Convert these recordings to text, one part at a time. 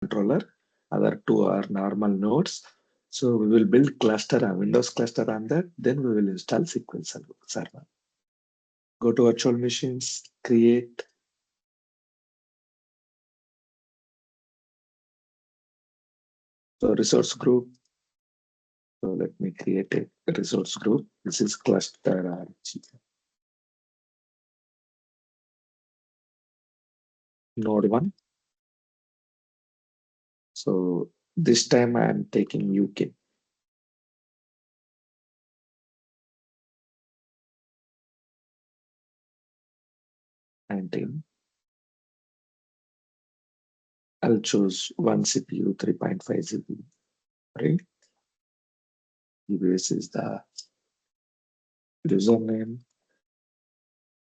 controller, other two are normal nodes. So we will build cluster, a Windows cluster on that. Then we will install SQL Server. Go to virtual machines, create. So resource group. So let me create a resource group. This is cluster RG. Node 1. So this time I am taking UK. And I'll choose 1 CPU, 3.5 CPU, right? This is the username.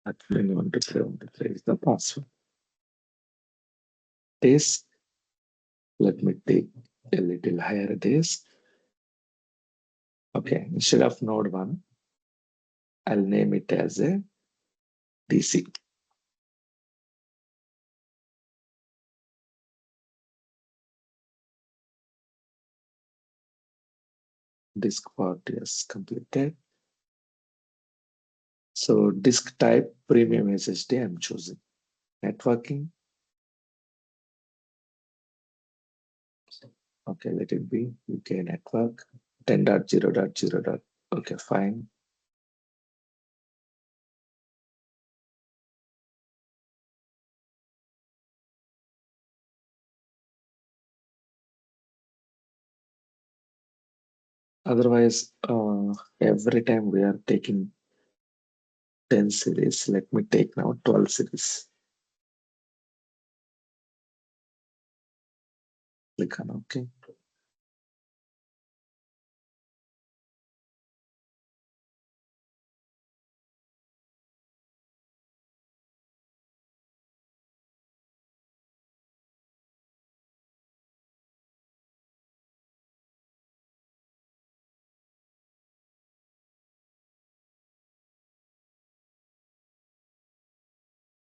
Admin 123 is the password. Disk. Let me take a little higher disk. Okay, instead of node 1, I'll name it as a DC. Disk part is completed. So disk type premium SSD I'm choosing. Networking. Okay, let it be UK network 10.0.0. Okay, fine. Otherwise, every time we are taking 10 series, let me take now 12 series. Click on OK.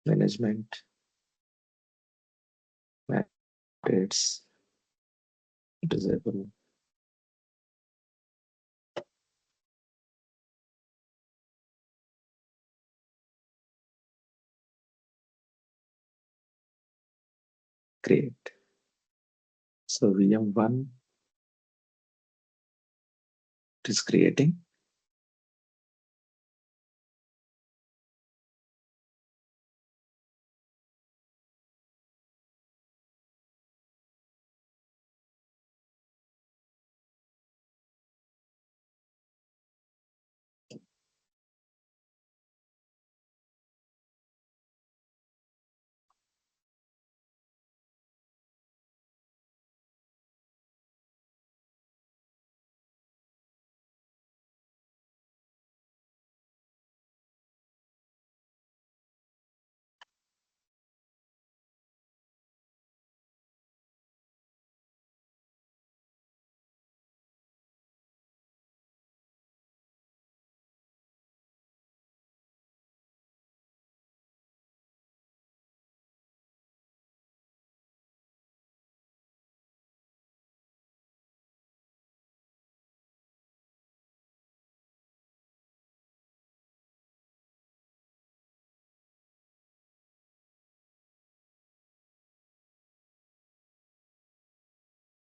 Management, dates, disable. Create. So VM1 is creating.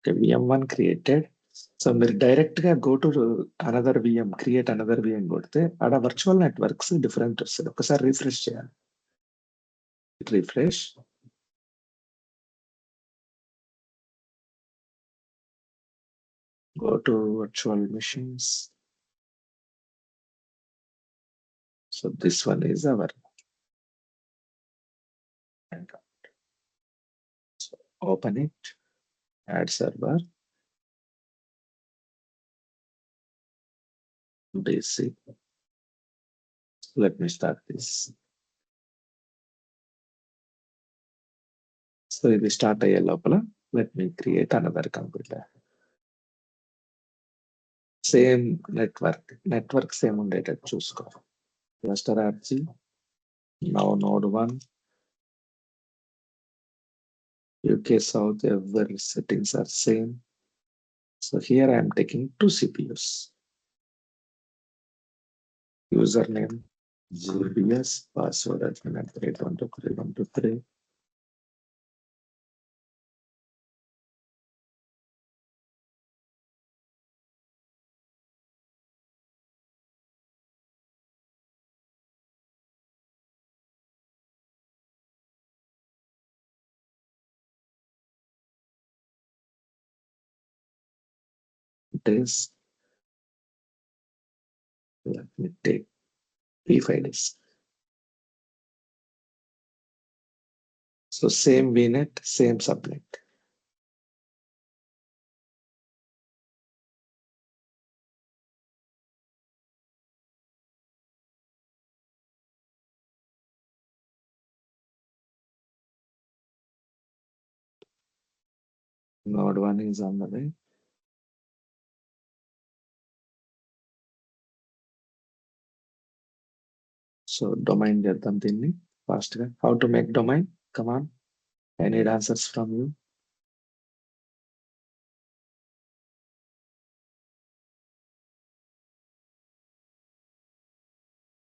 Okay, VM1 created. So మీరు direct గా go to another VM create another VM కొడితే ఆడ virtual networks different వస్తుంది. ఒకసారి refresh చేయాలి. Refresh. Go to virtual machines. So this one is our so open it, add server, basic. Let me start this. So ఇది start అయ్యే లోపల let me create another computer. Same network same ఉండేటట్టు చూసుకో. Cluster RG, now node 1, UK South, every settings are same. So here I am taking two CPUs. Username GBS, password admin at 8123123. Days. Let me take P5 days. So same VNet, same subnet. Node 1 is on the way. So domain చేద్దాం దీన్ని fast గా. How to make domain? Come on. I need answers from you.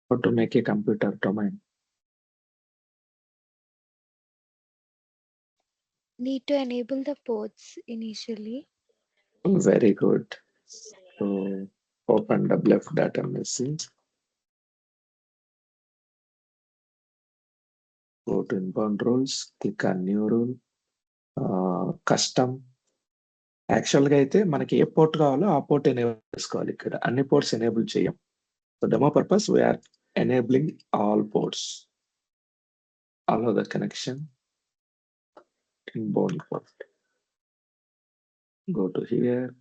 How to make a computer domain? Need to enable the ports initially. Very good. So open WF data message. Go to inbound rules, click on new rule, custom. Actual గా అయితే మనకి ఏ port కావాలో ఆ port enable చేసుకోవాలి. ఇక్కడ అన్ని ports enable చేయం. So demo purpose we are enabling all ports. Allow the connection. Inbound port. Go to here,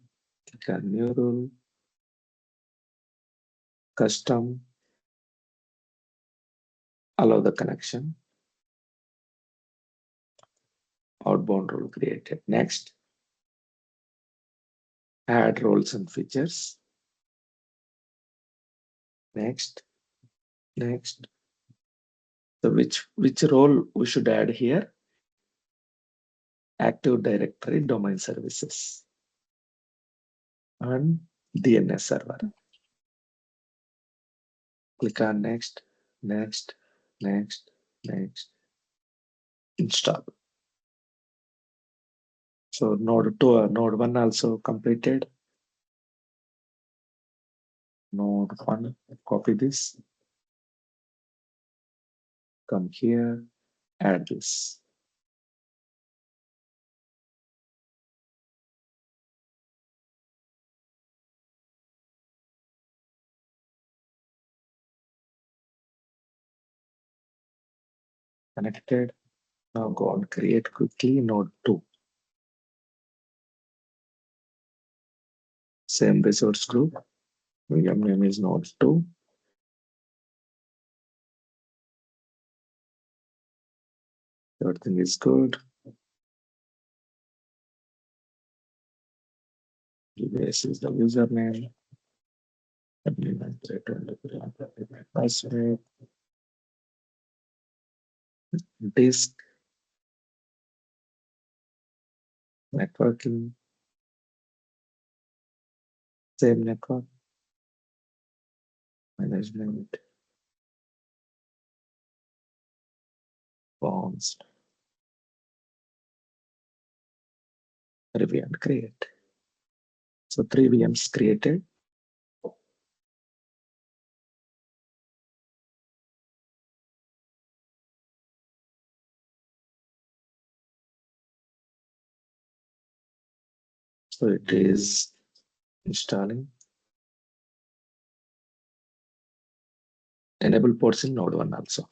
click on new rule, custom, allow the connection. Outbound rule created. Next, add roles and features. Next. So which role we should add here? Active Directory domain services and DNS server. Click on next. Install. So node 2, node 1 also completed. Node 1, copy this. Come here, add this. Connected. Now go on, create quickly node 2. Same resource group. VM name is node 2. Everything is good. This is the username. Password. Disk. Networking. Same network. Management. Bonds. Review and create. So 3 VMs created. So it is installing. Enable ports in node 1 also.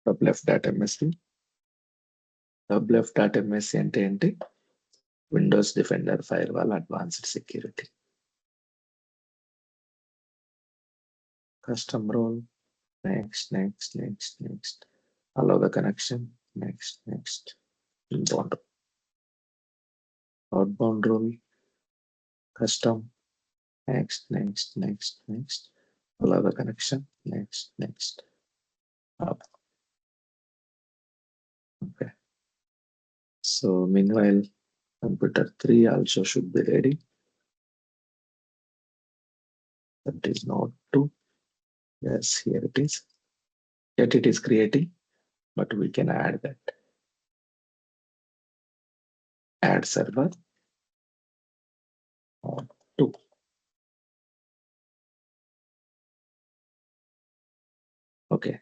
wf.msc. wf.msc అంటే ఏంటి? Windows Defender Firewall Advanced Security. Custom role. Next. Allow the connection. Next. Inbound. Outbound role. Custom. Next. Allow the connection. Next. Up. Okay. So meanwhile, computer 3 also should be ready. That is node 2. Yes, here it is. Yet it is creating, but we can add that. Add server node 2. Okay.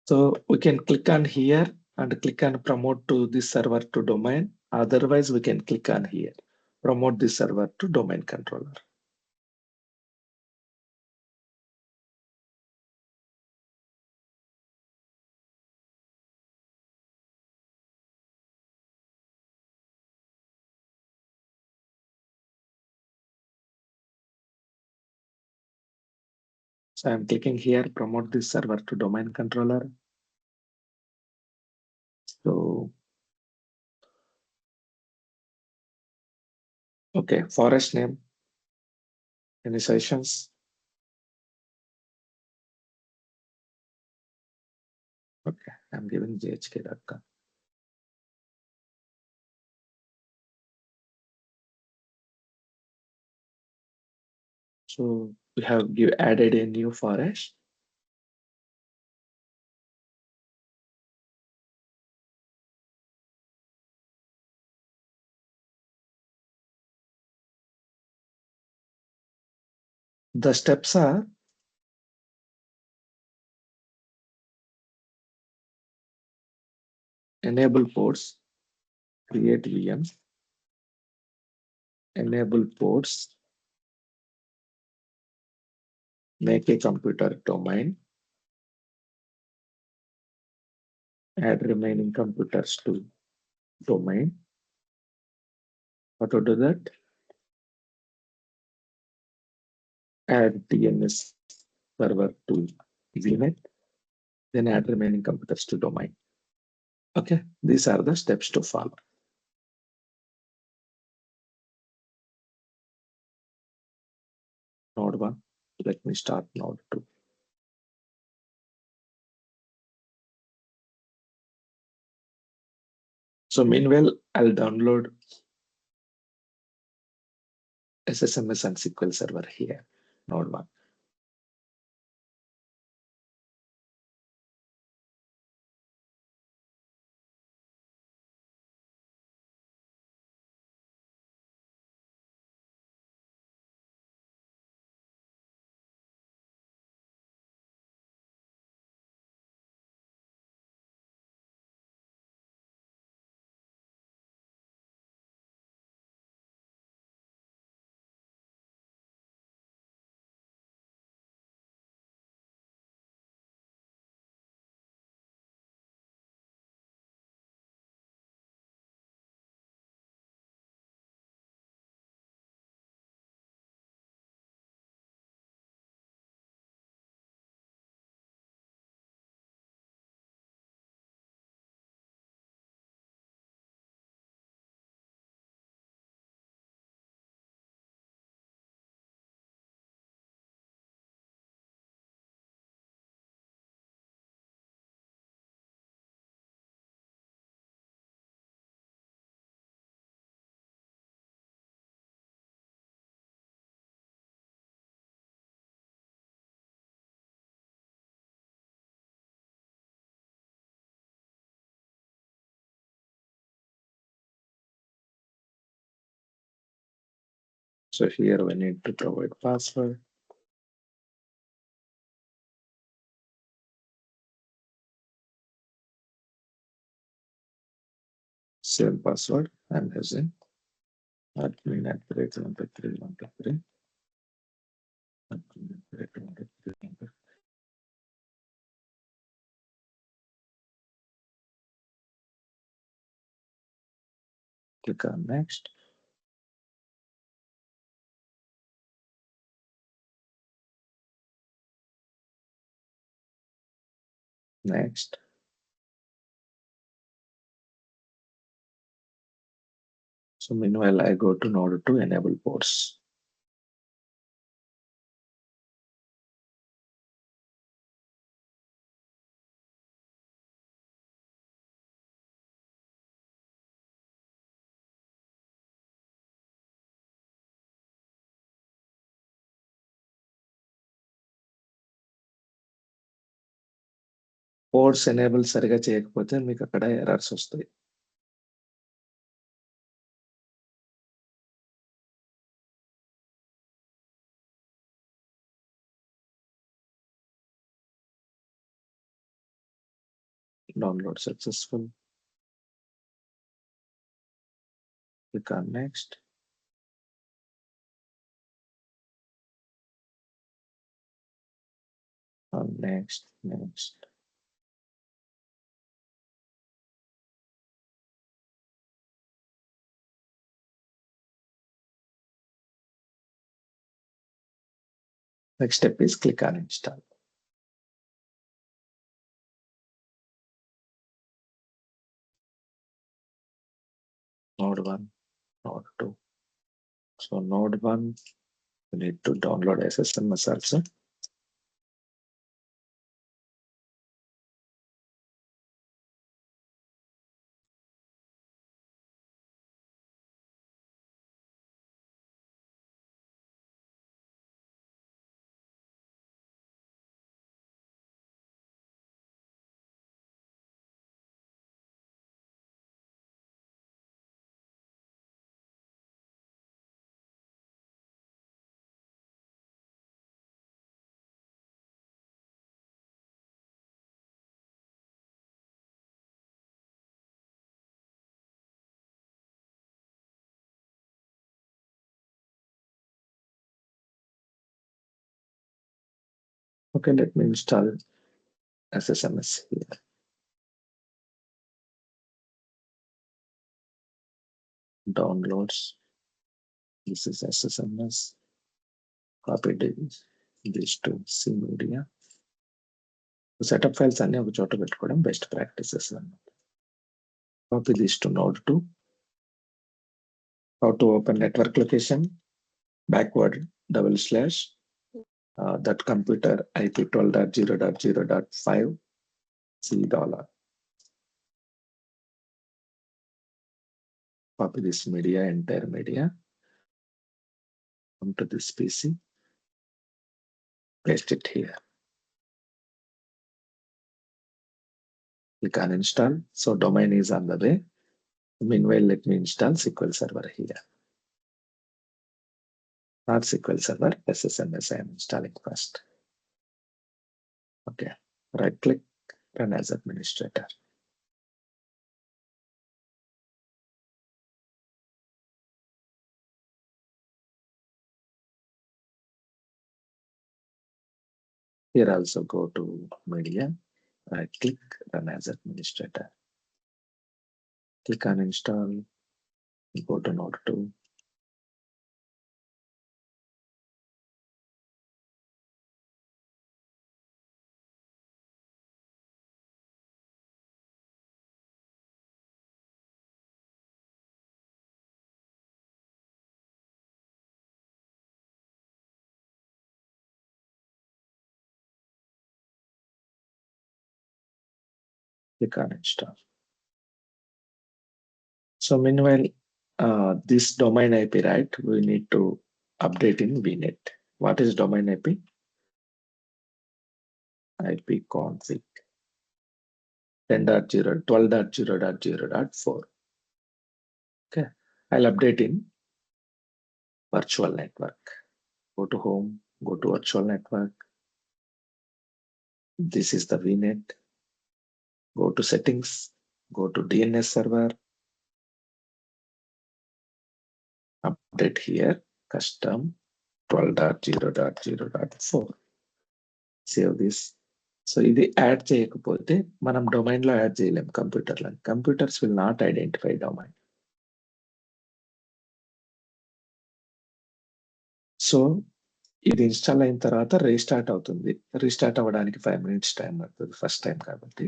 So we can click on here and click on promote to this server to domain. Otherwise, we can click on here, promote this server to domain controller. So I'm clicking here, promote this server to domain controller. So, okay, forest name, any sessions? Okay, I'm giving ghk.com. So we have added a new forest. The steps are enable ports, create VM, enable ports, make a computer domain, add remaining computers to domain. How to do that? Add DNS server to VNet, then add remaining computers to domain. Okay, these are the steps to follow. Node 1, let me start node 2. So meanwhile, I'll download SSMS and SQL Server here, node 1. So here we need to provide password. Same password I'm using. Admin at the rate 123. Admin at the rate 123. Click on next. Next. So meanwhile, I go to node to enable ports. Ports enable సరిగా చేయకపోతే మీకు అక్కడ errors వస్తాయి. Download successful. Click on next. On next. Next step is click on install. Node 1, Node 2. So Node 1, you need to download SSMS also. Okay, let me install SSMS here. Downloads. This is SSMS. Copy these to CMedia. Setup files అన్ని ఒక చోట పెట్టుకోవడం best practices అన్నమాట. Copy this to Node 2. How to open network location? Backward / that computer IP 12.0.0.5 $. Copy this media, entire media. Come to this PC. Paste it here. Click on install. So domain is on the way. Meanwhile, let me install SQL Server here. Not SQL Server, SSMS I am installing first. Okay, right click, run as administrator. Here also go to media, right click, run as administrator. Click on install, go to Node 2. Click on install. So meanwhile, this domain IP, right? We need to update in VNet. What is domain IP? IP config 10.0, 12.0.0.4. Okay, I'll update in virtual network. Go to home, go to virtual network. This is the VNet. Go to settings, go to DNS server. Update here, custom 12.0.0.4. Save this. So ఇది add చేయకపోతే మనం domain లో add చేయలేం కంప్యూటర్లో. Computers will not identify domain. So ఇది install అయిన తర్వాత restart అవుతుంది. రీస్టార్ట్ అవ్వడానికి 5 minutes టైం పడుతుంది ఫస్ట్ టైం కాబట్టి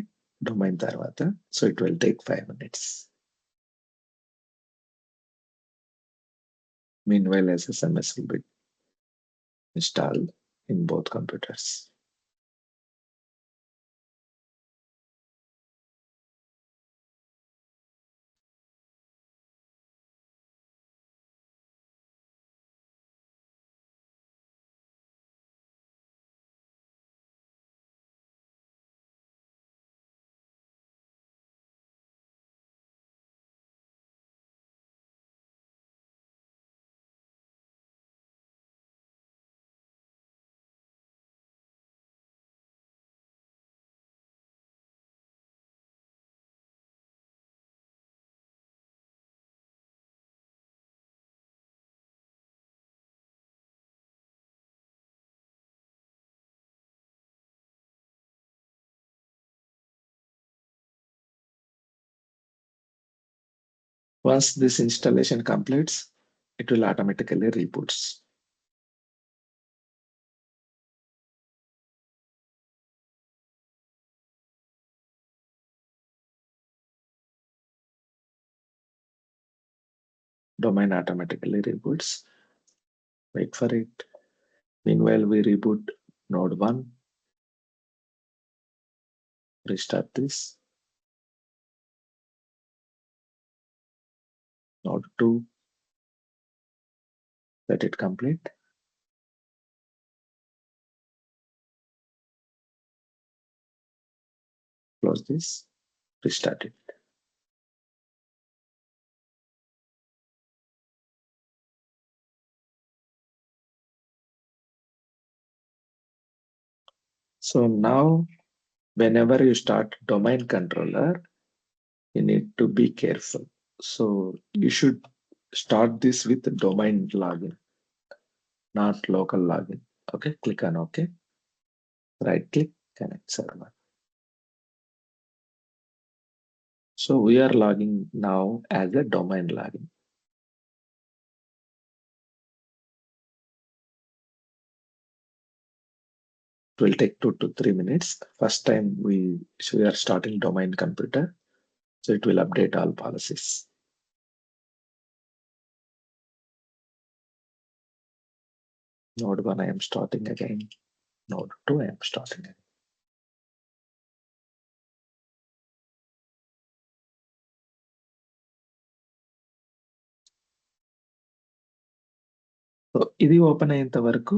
డొమైన్ తర్వాత. So it will take 5 minutes. Meanwhile, SSMS will be installed in both computers. Once this installation completes, it will automatically reboots. Domain automatically reboots. Wait for it. Meanwhile, we reboot node 1. Restart this. Node 2. Let it complete. Close this. Restart it. So now, whenever you start domain controller, you need to be careful. So you should start this with domain login, not local login. Okay, click on OK. Right click, connect server. So we are logging now as a domain login. It will take 2 to 3 minutes. First time we are starting domain computer, so it will update all policies. Node 1 I am starting again. Node 2 I am starting again. So ఇది open అయ్యేంత వరకు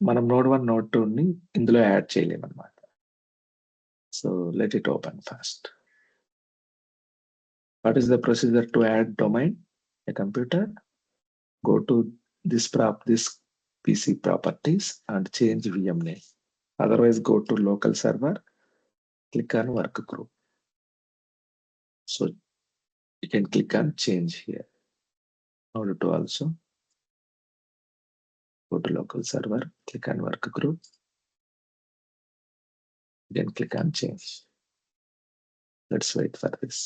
మనం node 1 node 2 ని ఇందులో add చేయలేమన్నమాట. So let it open first. What is the procedure to add domain a computer? Go to this PC properties and change VM name. Otherwise, go to local server, click on work group. So you can click on change here. Node 2 also. Go to local server, click on work group. Then click on change. Let's wait for this.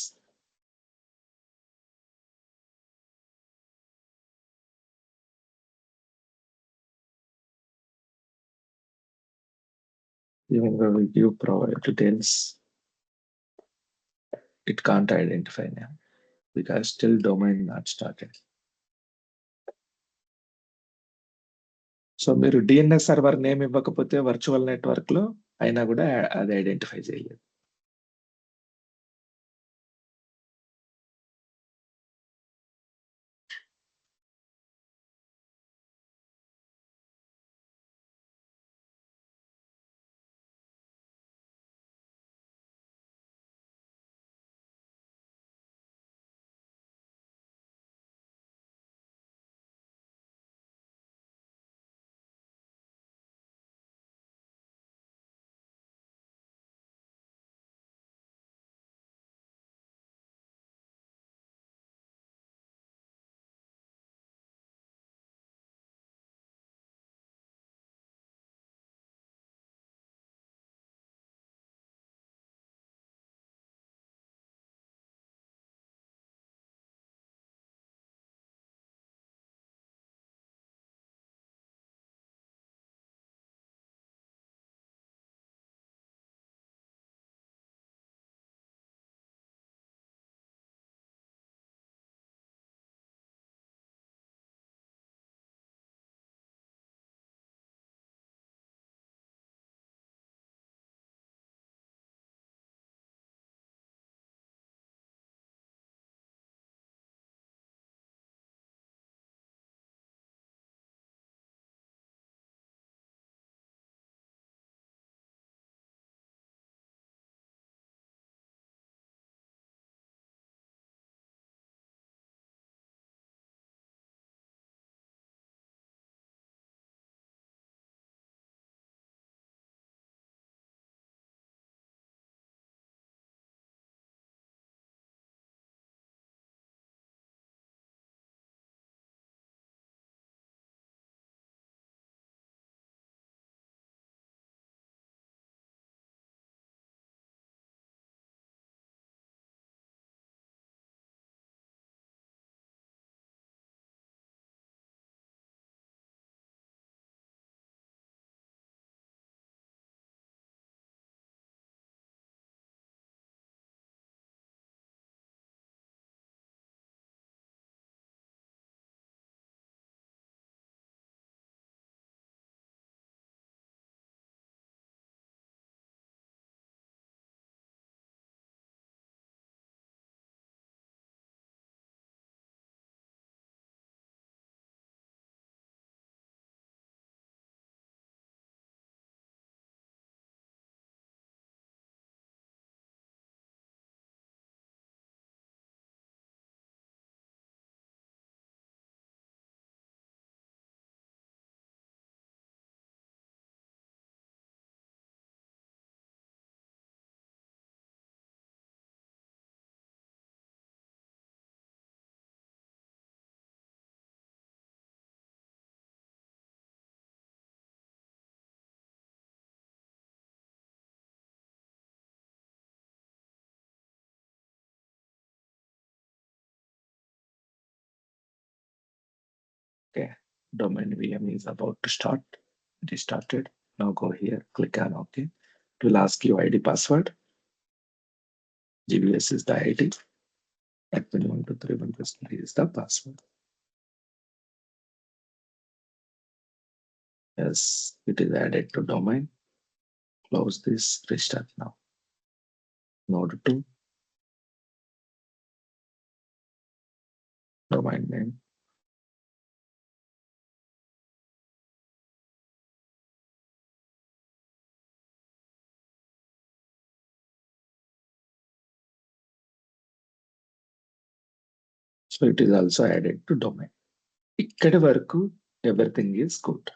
Even though we give provide details, it can't identify now because still domain not started. So మీరు DNS server name ఇవ్వకపోతే virtual network లో అయినా కూడా అది identify చేయలేదు. Domain VM is about to start. It is started. Now go here, click on OK. It will ask you ID password. GVS is the ID. Admin 123 is the password. Yes, it is added to domain. Close this, restart now. Node 2. Domain name. So it is also added to domain. ikkadi varaku everything is good.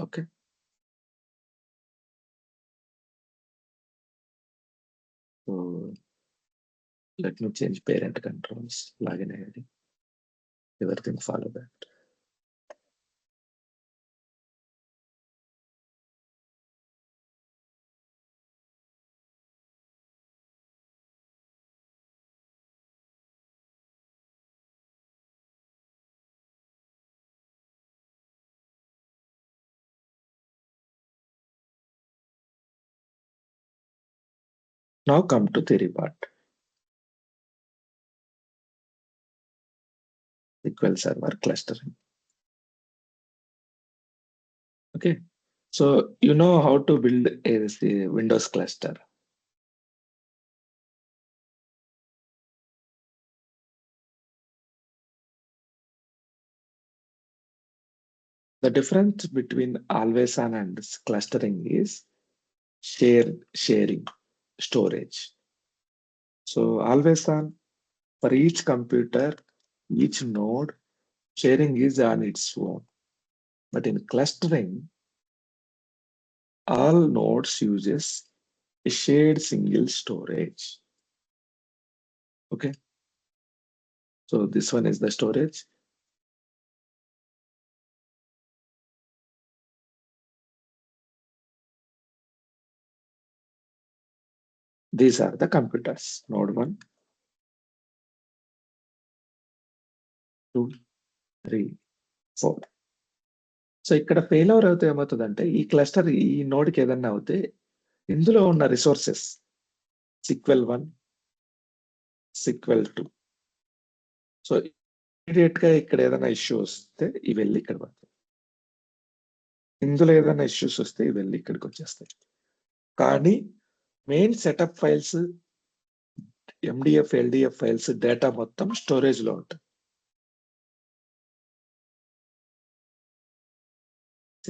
Okay. So let me change parent controls, login ID. Everything follow that. Now come to theory part. SQL Server clustering. Okay. So you know how to build a Windows cluster. The difference between always on and clustering is sharing storage. So always on, for each computer, each node, sharing is on its own. But in clustering, all nodes uses a shared single storage. Okay. So this one is the storage. These are the computers. Node 1, 2, 3, 4. So ఇక్కడ failure అవుతే ఏమవుతుందంటే ఈ cluster ఈ నోడ్కి ఏదన్నా అవుతే ఇందులో ఉన్న resources SQL 1, SQL 2. So immediate గా ఇక్కడ ఏదైనా ఇష్యూ వస్తే ఇవి వెళ్ళి ఇక్కడ పడతాయి. ఇందులో ఏదైనా ఇష్యూస్ వస్తే ఇవి వెళ్ళి ఇక్కడికి వచ్చేస్తాయి. కానీ main setup files, MDF, LDF files, data మొత్తం స్టోరేజ్ లో ఉంటుంది.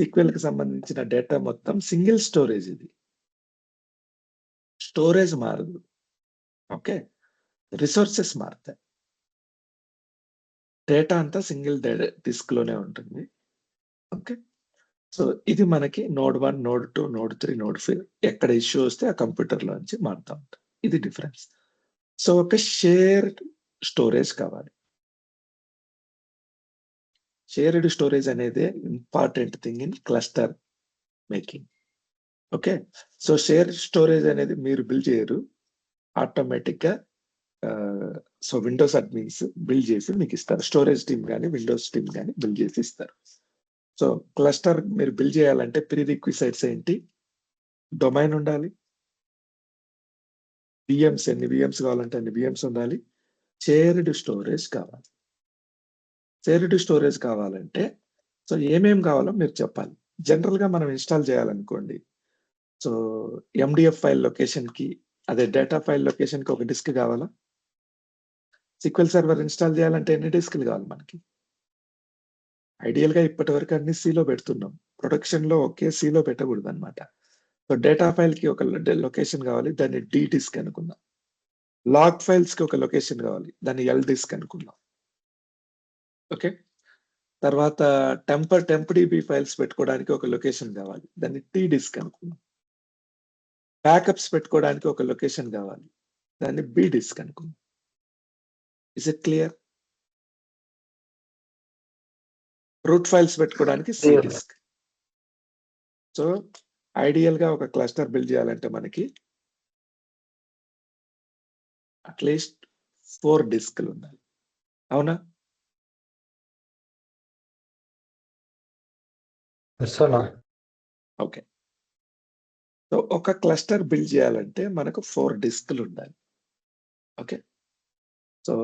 SQL కి సంబంధించిన డేటా మొత్తం సింగిల్ స్టోరేజ్. ఇది స్టోరేజ్ మారదు. ఓకే. రిసోర్సెస్ మారుతాయి. డేటా అంతా సింగిల్ డిస్క్ లోనే ఉంటుంది. ఓకే. సో ఇది మనకి నోడ్ 1, నోడ్ 2, నోడ్ 3, నోడ్ 4 ఎక్కడ ఇష్యూ వస్తే ఆ కంప్యూటర్ లోంచి మారుతా ఉంటుంది. ఇది డిఫరెన్స్. సో ఒక షేర్డ్ స్టోరేజ్ కావాలి. షేర్డ్ స్టోరేజ్ అనేది important thing in cluster making. Okay. So shared storage అనేది మీరు బిల్డ్ చేయరు, ఆటోమేటిక్ గా సో విండోస్ అడ్మిన్స్ బిల్డ్ చేసి మీకు ఇస్తారు. స్టోరేజ్ టీమ్ కానీ విండోస్ టీమ్ కానీ బిల్డ్ చేసి ఇస్తారు. సో క్లస్టర్ మీరు బిల్డ్ చేయాలంటే ప్రీ రిక్విసైట్స్ ఏంటి? డొమైన్ ఉండాలి, VMs ఎన్ని VMs కావాలంటే అన్ని VMs ఉండాలి, షేర్డ్ స్టోరేజ్ కావాలి. షేర్డ్ స్టోరేజ్ కావాలంటే సో ఏమేం కావాలో మీరు చెప్పాలి. జనరల్ గా మనం ఇన్స్టాల్ చేయాలనుకోండి, సో MDF ఫైల్ లొకేషన్ కి, అదే డేటా ఫైల్ లొకేషన్ కి ఒక డిస్క్ కావాలా? SQL సర్వర్ ఇన్స్టాల్ చేయాలంటే ఎన్ని డిస్క్లు కావాలి మనకి? ఐడియల్ గా ఇప్పటి వరకు అన్ని సీలో పెడుతున్నాం. ప్రొడక్షన్ లో ఒకే సీలో పెట్టకూడదు అనమాట. సో డేటా ఫైల్ కి ఒక లొకేషన్ కావాలి, దాన్ని D డిస్క్ అనుకుందాం. లాగ్ ఫైల్స్ కి ఒక లొకేషన్ కావాలి, దాన్ని L డిస్క్ అనుకుందాం. ఓకే. తర్వాత టెంప్.db ఫైల్స్ పెట్టుకోవడానికి ఒక లొకేషన్ కావాలి, దాన్ని T డిస్క్ అనుకుందాం. బ్యాకప్స్ పెట్టుకోవడానికి ఒక లొకేషన్ కావాలి, దాన్ని B డిస్క్ అనుకుందాం. Is it clear? Root files పెట్టుకోవడానికి C డిస్క్. సో ఐడియల్ గా ఒక క్లస్టర్ బిల్డ్ చేయాలంటే మనకి అట్లీస్ట్ 4 డిస్క్లు ఉండాలి. అవునా? ఎస్ అన్న. ఓకే. సో ఒక క్లస్టర్ బిల్డ్ చేయాలంటే మనకు 4 డిస్క్లు ఉండాలి. Okay. So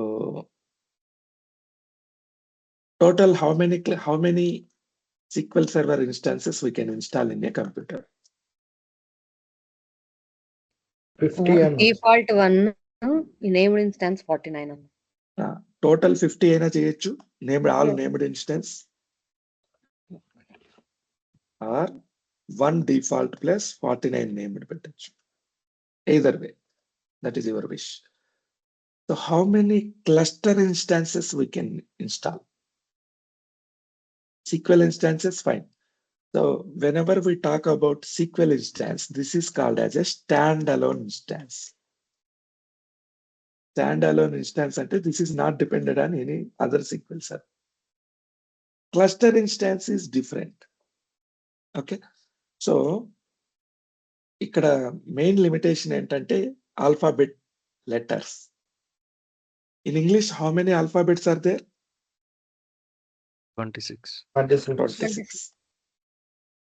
total how many SQL Server instances we can install in a computer? 50 అన్న. డిఫాల్ట్ 1 నేమ్డ్ ఇన్స్టాన్స్ 49 అన్న. Total 50 అయినా చేయొచ్చు. all named instance or 1 default plus 49 named పెట్టొచ్చు. Either way, that is your wish. So how many cluster instances we can install? SQL instances, fine. So whenever we talk about SQL instance, this is called as a standalone instance. Standalone instance ante this is not dependent on any other SQL server. Cluster instance is different. Okay. So ఇక్కడ main limitation ఏంటంటే alphabet letters. In English, how many alphabets are there? 26. 26.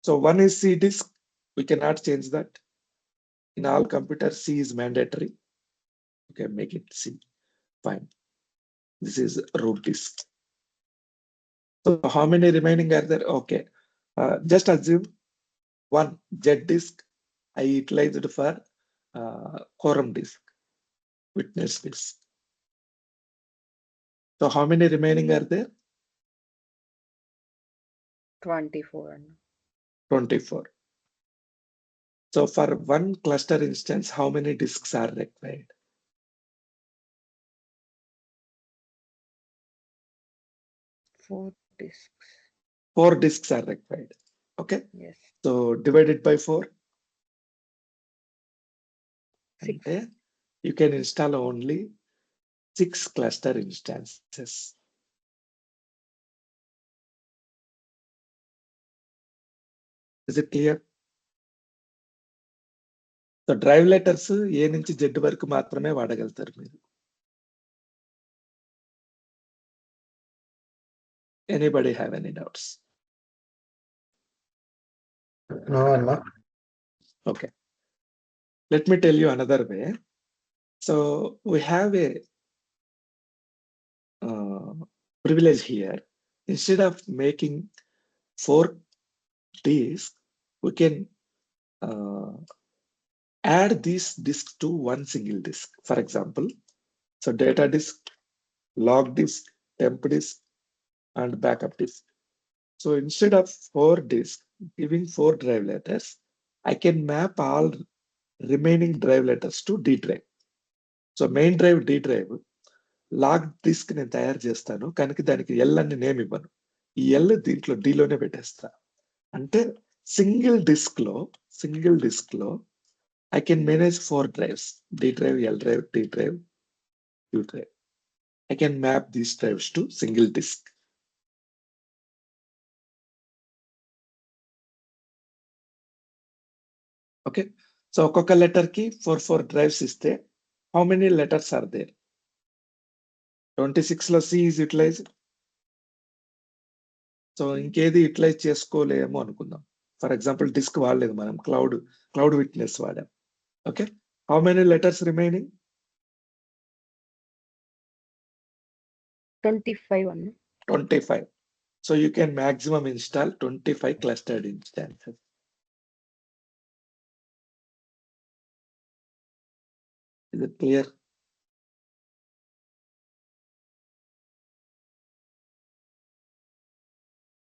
So one is C disk. We cannot change that. In all computers, C is mandatory. Okay, make it C. Fine. This is root disk. So how many remaining are there? Okay. Just assume one Z disk I utilized for quorum disk, witness disk. So how many remaining are there? 24 అన్న. 24. So for one cluster instance, how many disks are required? 4 disks. 4 disks are required. Okay. Yes. So divided by 4. 6. Okay. You can install only 6 cluster instances. Is it clear? So drive letters A నుంచి Z వరకు మాత్రమే వాడగలుగుతారు మీరు. Anybody have any doubts? No అన్న. Okay. Let me tell you another way. So we have a privilege here. Instead of making 4 disks, we can add these disks to one single disk. For example, so data disk, log disk, temp disk, and backup disk. So instead of 4 disks giving 4 drive letters, I can map all remaining drive letters to D drive. So main drive D drive, log disk నేను తయారు చేస్తాను కనుక దానికి L అని name ఇవ్వను. ఈ L దీంట్లో డీలోనే పెట్టేస్తా. అంటే సింగిల్ డిస్క్ లో I can manage 4 drives, D drive, L drive, T drive, U drive. I can map these drives to single disk. Okay. So ఒక్కొక్క లెటర్ కి 4 drives ఇస్తే how many letters are there? 26 లో C is utilized. So ఇంకేది utilise చేసుకోలేమో అనుకుందాం. For example disk వాడలేదు మనం, cloud witness వాడాం. Okay. How many letters remaining? 25 అన్న. 25. So you can maximum install 25 clustered instances. Is it clear?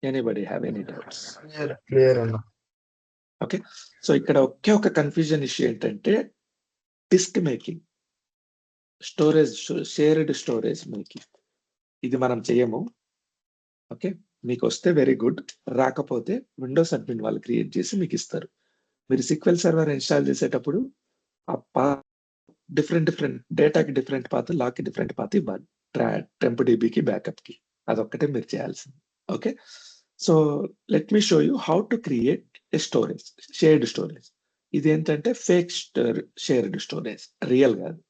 Anybody have any doubts? Clear అన్న. Okay. So ఇక్కడ ఒకే ఒక కన్ఫ్యూజన్ ఇష్యూ ఏంటంటే disk making, shared storage making. ఇది మనం చేయము. ఓకే. మీకు వస్తే వెరీ గుడ్, రాకపోతే విండోస్ అడ్మిన్ వాళ్ళు క్రియేట్ చేసి మీకు ఇస్తారు. మీరు SQL సర్వర్ ఇన్స్టాల్ చేసేటప్పుడు ఆ డిఫరెంట్ డేటాకి డిఫరెంట్ పాత్, లాకి డిఫరెంట్ పాత్ ఇవ్వాలి. టెంప్ DBకి, బ్యాకప్కి. అదొక్కటే మీరు చేయాల్సింది. Okay. So let me show you how to create a storage, shared storage. ఇది ఏంటంటే ఫేక్ షేర్డ్ స్టోరేజ్, రియల్ కాదు.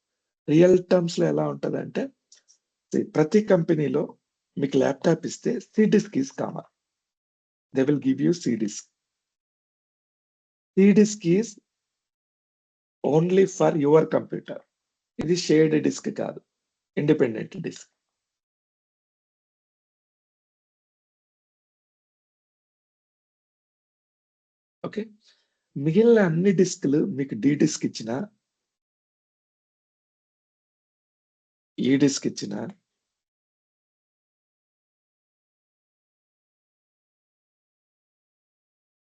రియల్ టర్మ్స్ లో ఎలా ఉంటదంటే ప్రతి కంపెనీలో మీకు ల్యాప్టాప్ ఇస్తే C disk is common. They will give you C disk. C disk is only for your computer. ఇది షేర్డ్ డిస్క్ కాదు, ఇండిపెండెంట్ డిస్క్. ఓకే, మిగిలిన అన్ని డిస్క్లు మీకు డి డిస్క్ ఇచ్చిన, ఈ డిస్క్ ఇచ్చిన,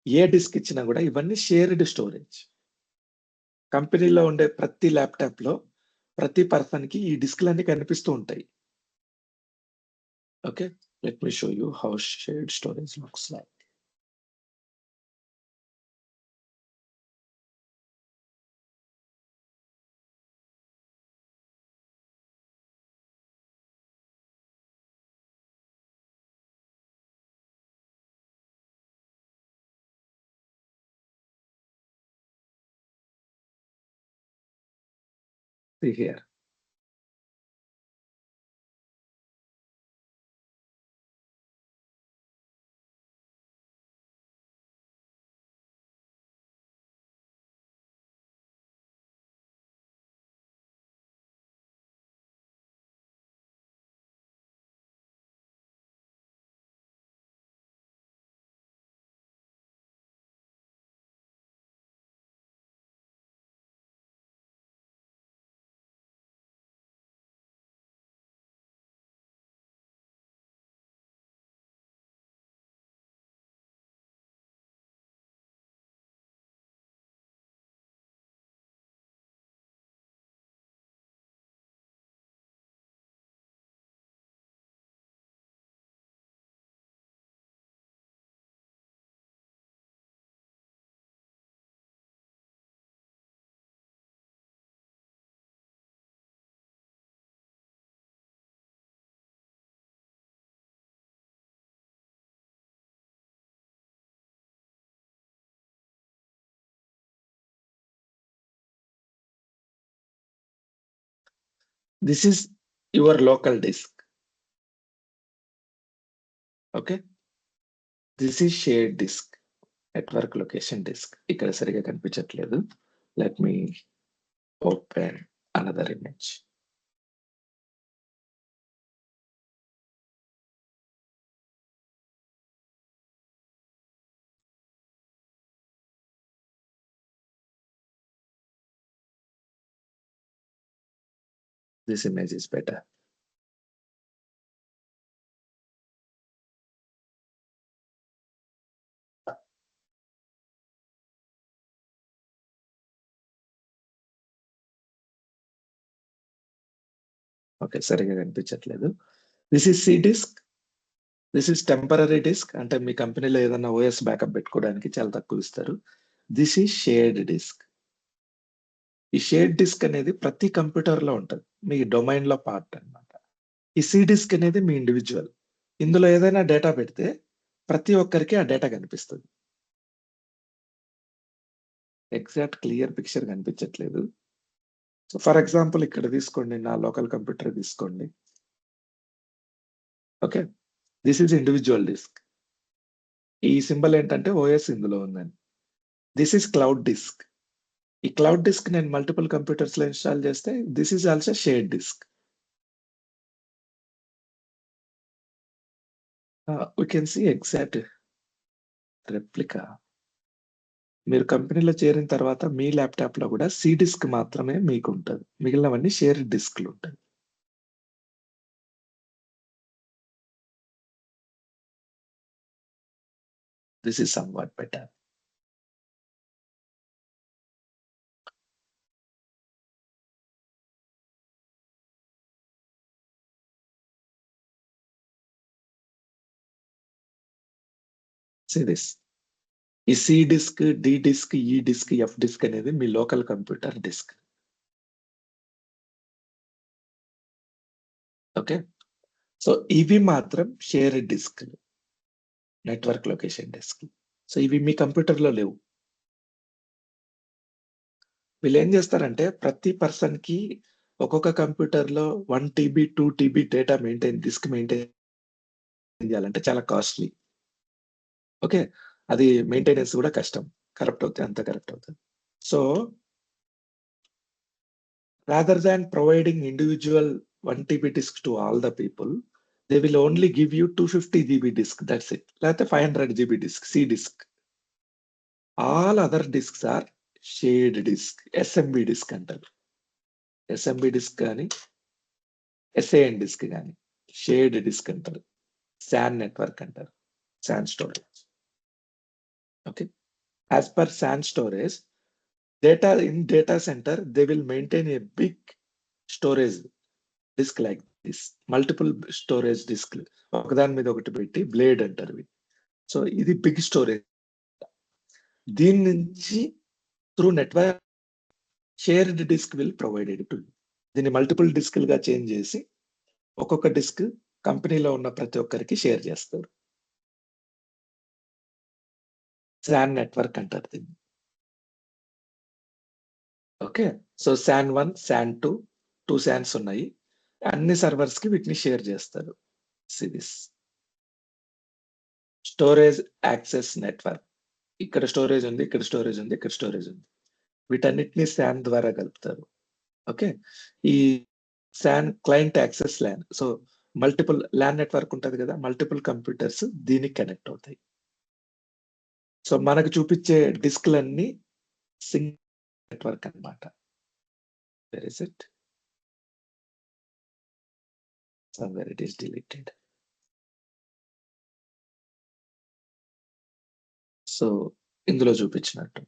ఏ డిస్క్ ఇచ్చినా కూడా ఇవన్నీ షేర్డ్ స్టోరేజ్. కంపెనీలో ఉండే ప్రతి ల్యాప్టాప్ లో ప్రతి పర్సన్ కి ఈ డిస్క్లన్నీ కనిపిస్తూ ఉంటాయి. Okay, let me show you how shared storage looks like. See here. This is your local disk. Okay, this is shared disk, network location disk. ఇక్కడ సరిగా కనిపించట్లేదు. Let me open another image. This image is better. Okay, సరిగా కనిపించట్లేదు. This is C disk, this is temporary disk. అంటే మీ కంపెనీలో ఏదైనా OS backup పెట్టుకోవడానికి చాలా తక్కువ ఇస్తారు. This is shared disk. ఈ షేర్డ్ డిస్క్ అనేది ప్రతి కంప్యూటర్ లో ఉంటుంది, మీ డొమైన్ లో పార్ట్ అన్నమాట. ఈ సి డిస్క్ అనేది మీ ఇండివిజువల్. ఇందులో ఏదైనా డేటా పెడితే ప్రతి ఒక్కరికి ఆ డేటా కనిపిస్తుంది. ఎగ్జాక్ట్ క్లియర్ పిక్చర్ కనిపించట్లేదు. సో ఫర్ ఎగ్జాంపుల్ ఇక్కడ తీసుకోండి, నా లోకల్ కంప్యూటర్ తీసుకోండి. Okay, this is individual disk. ఈ సింబల్ ఏంటంటే ఓఎస్ ఇందులో ఉందని. This is cloud disk. ఈ క్లౌడ్ డిస్క్ నేను మల్టిపుల్ కంప్యూటర్స్ లో ఇన్స్టాల్ చేస్తే this is also shared disk. We can see exact replica. మీరు కంపెనీలో చేరిన తర్వాత మీ ల్యాప్టాప్ లో కూడా సి డిస్క్ మాత్రమే మీకు ఉంటుంది, మిగిలినవన్నీ షేర్ డిస్క్లు ఉంటాయి. This is some what better. See this. ఈ C disk, D disk, E disk, F disk అనేది మీ local computer disk. Okay, so ఇవి మాత్రం share disk, network location disk. So ఇవి మీ కంప్యూటర్ లో లేవు. వీళ్ళు ఏం చేస్తారంటే ప్రతి పర్సన్ కి ఒక్కొక్క కంప్యూటర్‌లో 1 TB, 2 TB data disk maintain చేయాలంటే చాలా కాస్ట్‌లీ. ఓకే. అది మెయింటెనెన్స్ కూడా కష్టం. కరప్ట్ అవుతాయి. అంతా కరప్ట్ అవుతది. So, rather than providing individual 1 TB disk to all the people, they will only give you 250 GB disk that's it. లేకపోతే 500 GB disk, C disk. All other disks are shared disk. SMB disk అంటారు. SMB disk గాని, SAN disk గాని shared disk అంటారు. SAN network అంటారు. SAN storage. Okay. As per SAN storage, data center, they will maintain a big storage disk like this. Multiple storage disk. ఒకదాని మీద ఒకటి పెట్టి blade అంటారు. సో ఇది బిగ్ స్టోరేజ్. దీని నుంచి through network shared disk will provided to. దీన్ని multiple డిస్క్లుగా చేంజ్ చేసి ఒక్కొక్క డిస్క్ కంపెనీలో ఉన్న ప్రతి ఒక్కరికి షేర్ చేస్తారు. SAN నెట్వర్క్ అంటారు దీన్ని. Okay. So SAN 1, SAN 2, 2 SANs ఉన్నాయి. అన్ని సర్వర్స్ కి వీటిని షేర్ చేస్తారు. Series storage access network. ఇక్కడ స్టోరేజ్ ఉంది, ఇక్కడ స్టోరేజ్ ఉంది, ఇక్కడ స్టోరేజ్ ఉంది. వీటన్నిటిని SAN ద్వారా కలుపుతారు. ఓకే. ఈ SAN client access LAN. So multiple LAN network ఉంటది కదా, మల్టిపుల్ కంప్యూటర్స్ దీనికి కనెక్ట్ అవుతాయి. సో మనకు చూపించే డిస్క్లన్నీ సింగిల్ నెట్వర్క్ అన్నమాట. Where is it? Somewhere it is deleted. సో ఇందులో చూపించినట్టు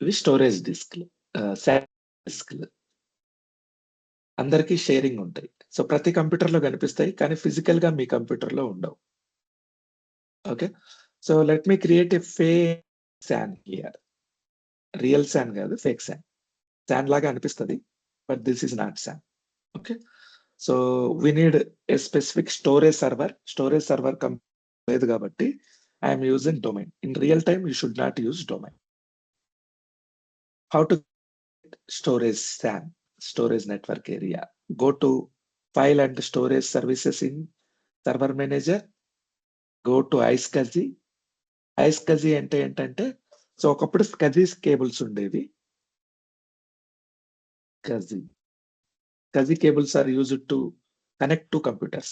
ఇవి స్టోరేజ్ డిస్క్లు, SAN డిస్క్లు. అందరికీ షేరింగ్ ఉంటాయి. సో ప్రతి కంప్యూటర్‌లో కనిపిస్తాయి. కానీ ఫిజికల్ గా మీ కంప్యూటర్‌లో ఉండవు. ఓకే. So let me create a fake SAN here. Real SAN కాదు, ఫేక్ SAN. SAN లాగా అనిపిస్తది. But this is not SAN. Okay. So we need a specific storage server. Storage server లేదు కాబట్టి I'm using domain. In real time you should not use domain. How to storage SAN, storage network area. Go to file and storage services in server manager. Go to iSCSI. iSCSI అంటే ఏంటంటే, so ఒకప్పుడు SCSI cables ఉండేవి. SCSI cables are used to connect two computers.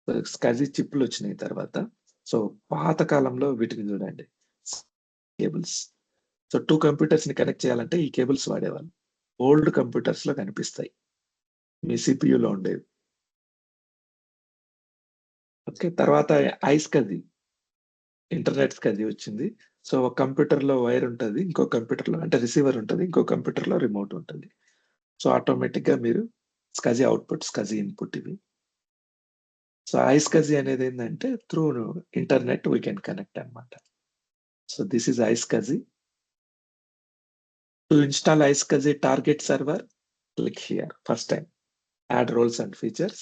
SCSI చిప్లు వచ్చినాయి తర్వాత. So పాత కాలంలో వీటిని చూడండి, కేబుల్స్. సో 2 కంప్యూటర్స్ ని కనెక్ట్ చేయాలంటే ఈ కేబుల్స్ వాడేవాళ్ళు. ఓల్డ్ కంప్యూటర్స్ లో కనిపిస్తాయి. మీ సిపియులో ఉండేవి. ఓకే. తర్వాత iSCSI, ఇంటర్నెట్ SCSI వచ్చింది. సో ఒక కంప్యూటర్ లో వైర్ ఉంటది, ఇంకో కంప్యూటర్ లో అంటే రిసీవర్ ఉంటది, ఇంకో కంప్యూటర్ లో రిమోట్ ఉంటది. సో ఆటోమేటిక్ గా మీరు SCSI అవుట్పుట్, SCSI ఇన్పుట్ ఇవి. సో iSCSI అనేది ఏంటంటే through internet we can connect అన్నమాట. So this is iSCSI. To install iSCSI target server, click here first time. Add roles and features.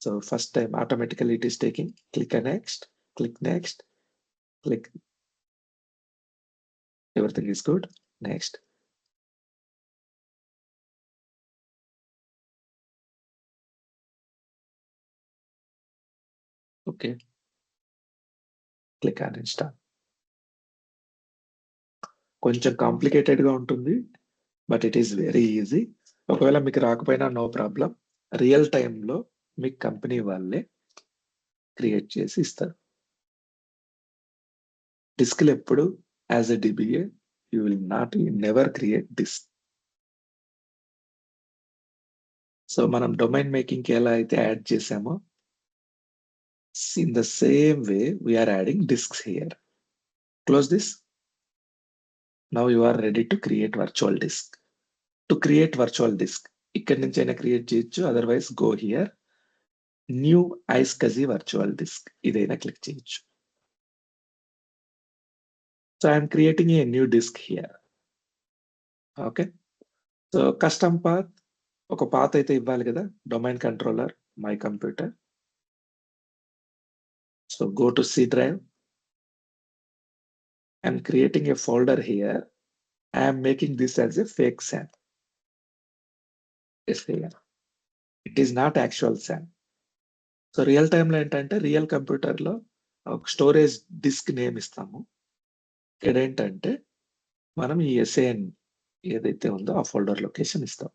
So first time automatically it is taking. Click next, click next, click. Everything is good. Next. Okay. Click on install. కొంచెం complicated గా ఉంటుంది, but it is very easy. ఒకవేళ మీకు రాకపోయినా no problem. Real టైంలో మీకు company వాళ్ళే create చేసి ఇస్తారు. డిస్క్లు ఎప్పుడు as a DBA you will not never create disk. So మనం డొమైన్ మేకింగ్ కి ఎలా అయితే యాడ్ చేసామో, in the same way we are adding disks here. Close this. Now you are ready to create virtual disk. To create virtual disk ఇక్కడి నుంచి అయినా create చేయొచ్చు. Otherwise go here, new iSCSI virtual disk, ఇదైనా click చేయొచ్చు. So I'm creating a new disk here. Okay. So custom path, ఒక path అయితే ఇవ్వాలి కదా. Domain controller, my computer. So go to C drive. I'm creating a folder here. I am making this as a fake SAN. SAN. It is not actual SAN. So real టైంలో ఏంటంటే real కంప్యూటర్లో ఒక storage disc name ఇస్తాము. ఇక్కడ ఏంటంటే మనం ఈ SAN ఏదైతే ఉందో ఆ ఫోల్డర్ లొకేషన్ ఇస్తాం.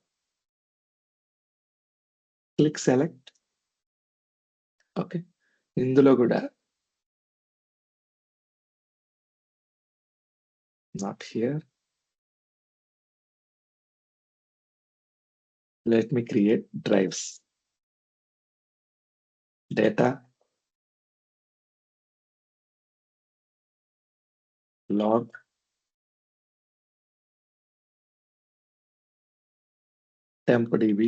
Click select. ఓకే, ఇందులో కూడా not here. Let me create drives. Data, log, tempdb,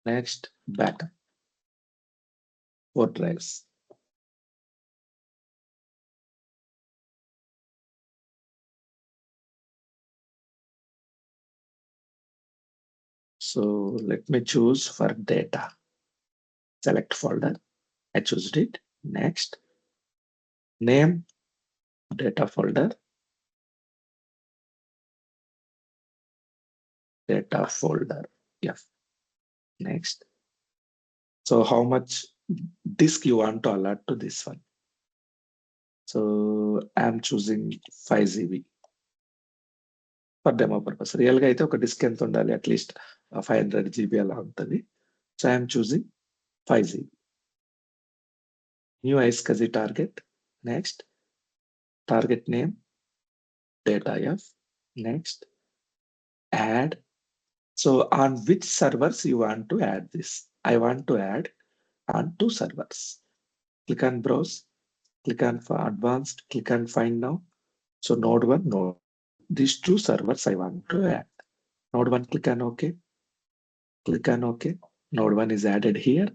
next backup, 4 drives. So let me choose for data. Select folder. I choose it. Next, name, data folder. Data folder. Yes. Next. So how much disk you want to allot to this one? So I'm choosing 5 GB. For demo purpose. రియల్గా అయితే ఒక disc ఎంత ఉండాలి, at least 500 GB అలా ఉంటుంది. So I'm choosing 5 GB. New iSCSI target. Next, target name data f. Next, add. So on which servers you want to add this? I want to add on 2 servers. Click on browse, click on for advanced, click on find now. So node 1, node. These 2 servers I want to add. Node 1, click on OK. Click on OK. Node 1 is added here.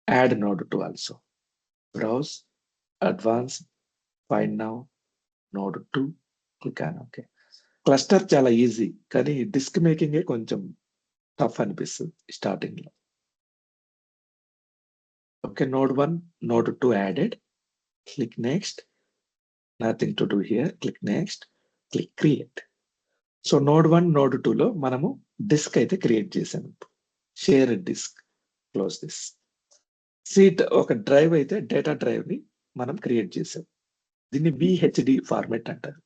Add node 2 also. Browse, advanced, find now, node 2, click on OK. Cluster చాలా easy, కానీ disk making కొంచెం tough అనిపిస్తుంది starting లో. Okay, node 1, node 2 added. Click next. Nothing to do here. Click next. Click create. So node 1, node 2 లో మనము disk అయితే create చేసాము. Share disk. Close this. సీట్ ఒక డ్రైవ్ అయితే డేటా డ్రైవ్ ని మనం క్రియేట్ చేసాం. దీన్ని VHD ఫార్మెట్ అంటారు,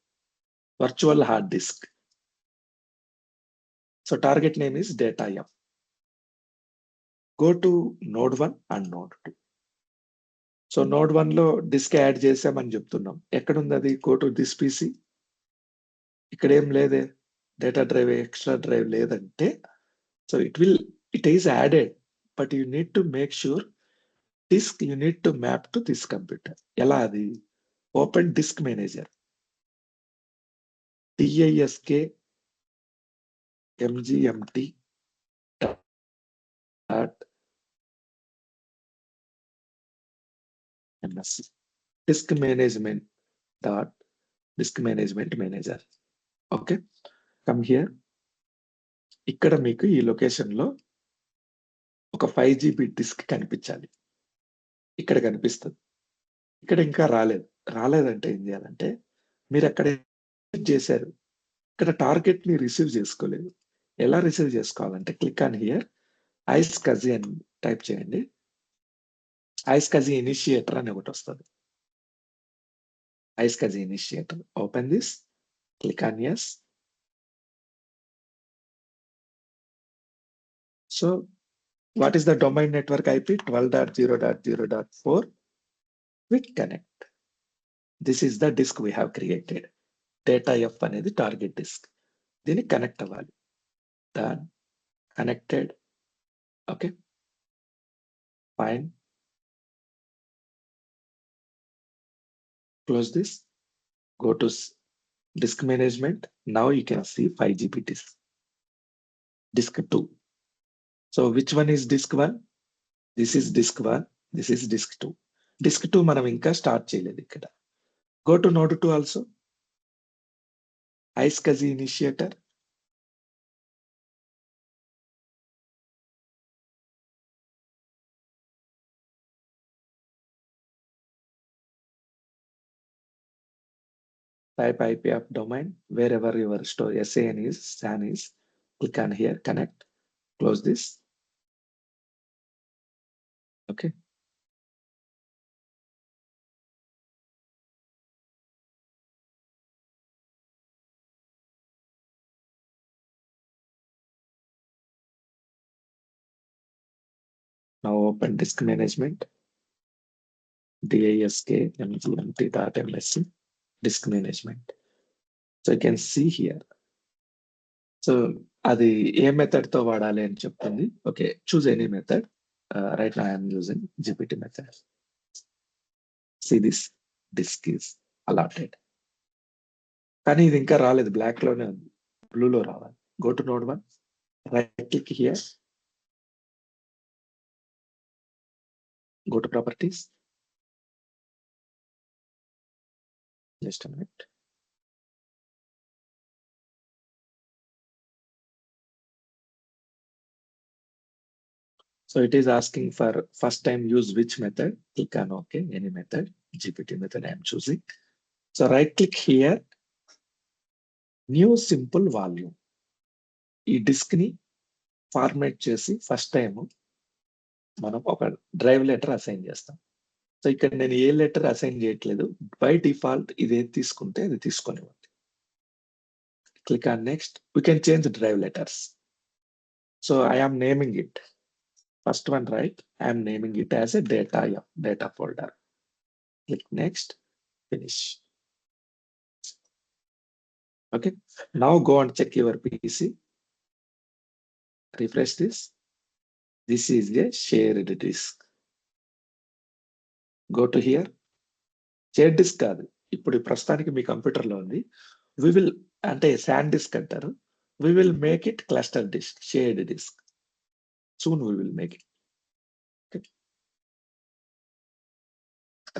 virtual hard disk. So target name is data f. Go to node 1 and node 2. So node 1 లో డిస్క్ యాడ్ చేసామని చెప్తున్నాం. ఎక్కడుంది అది? Go to this PC. ఇక్కడ ఏం లేదే, డేటా డ్రైవ్, ఎక్స్ట్రా డ్రైవ్ లేదంటే, so it is added, but you need to make sure disk you need to map to this computer. ఎలా అది? Open disk manager. DISK MGMT MS disk management dot disk management manager. Okay, come here. ఇక్కడ మీకు ఈ location లో ఒక 5 GB disc కనిపించాలి. ఇక్కడ కనిపిస్తుంది. ఇక్కడ ఇంకా రాలేదంటే ఏం చేయాలంటే, మీరు అక్కడ చేశారు, ఇక్కడ టార్గెట్ ని రిసీవ్ చేసుకోలేదు. ఎలా రిసీవ్ చేసుకోవాలంటే, క్లిక్ ఆన్ హియర్, iSCSI అని టైప్ చేయండి. iSCSI ఇనిషియేటర్ అని ఒకటి వస్తుంది. iSCSI initiator. Open this, click on yes. So what is the domain network IP? 12.0.0.4 with connect. This is the disk we have created. Data F అనేది target disc. దీన్ని connect అవ్వాలి. Done. Connected. Okay. Fine. Close this. Go to disk management. Now you can see 5 GB disk. Disk 2. So which one is disk 1? This is disk 1. This is disk 2. Disk 2 మనం ఇంకా start చేయలేదు ఇక్కడ. Go to node 2 also. iSCSI initiator. type IP of domain, wherever your store SAN is, click on here, connect, close this. Okay. Now open disk management, disk.msc, disk management. So you can see here. So అది ఏ method తో వాడాలి అని చెప్తుంది. Okay, choose any method. Right now I'm using GPT method. See this disk is allotted. కానీ ఇది ఇంకా రాలేదు, black లోనే ఉంది, బ్లూలో రావాలి. Go to node 1, right click here, go to properties. Just a minute. So it is asking for first time use which method. Click on OK, any method. GPT method I am choosing. So right click here, new simple volume. ఈ disk ని format చేసి first time మనం ఒక drive letter assign చేస్తాం. సో ఇక్కడ నేను ఏ లెటర్ అసైన్ చేయట్లేదు, బై డిఫాల్ట్ ఇదే తీసుకుంటే అది తీసుకొనివ్వండి. Click on next. We can change drive letters. So I am naming it. First one, right? I am naming it as a data folder. Click next, finish. Okay. Now go and check your PC. Refresh this. This is a shared disk. Go to here. Shared disk కాదు, ఇప్పుడు ప్రస్తుతానికి మీ computer లో ఉంది. We will, అంటే SAN disk అంటారు. We will make it cluster disk, shared disk. Soon we will make it. Okay.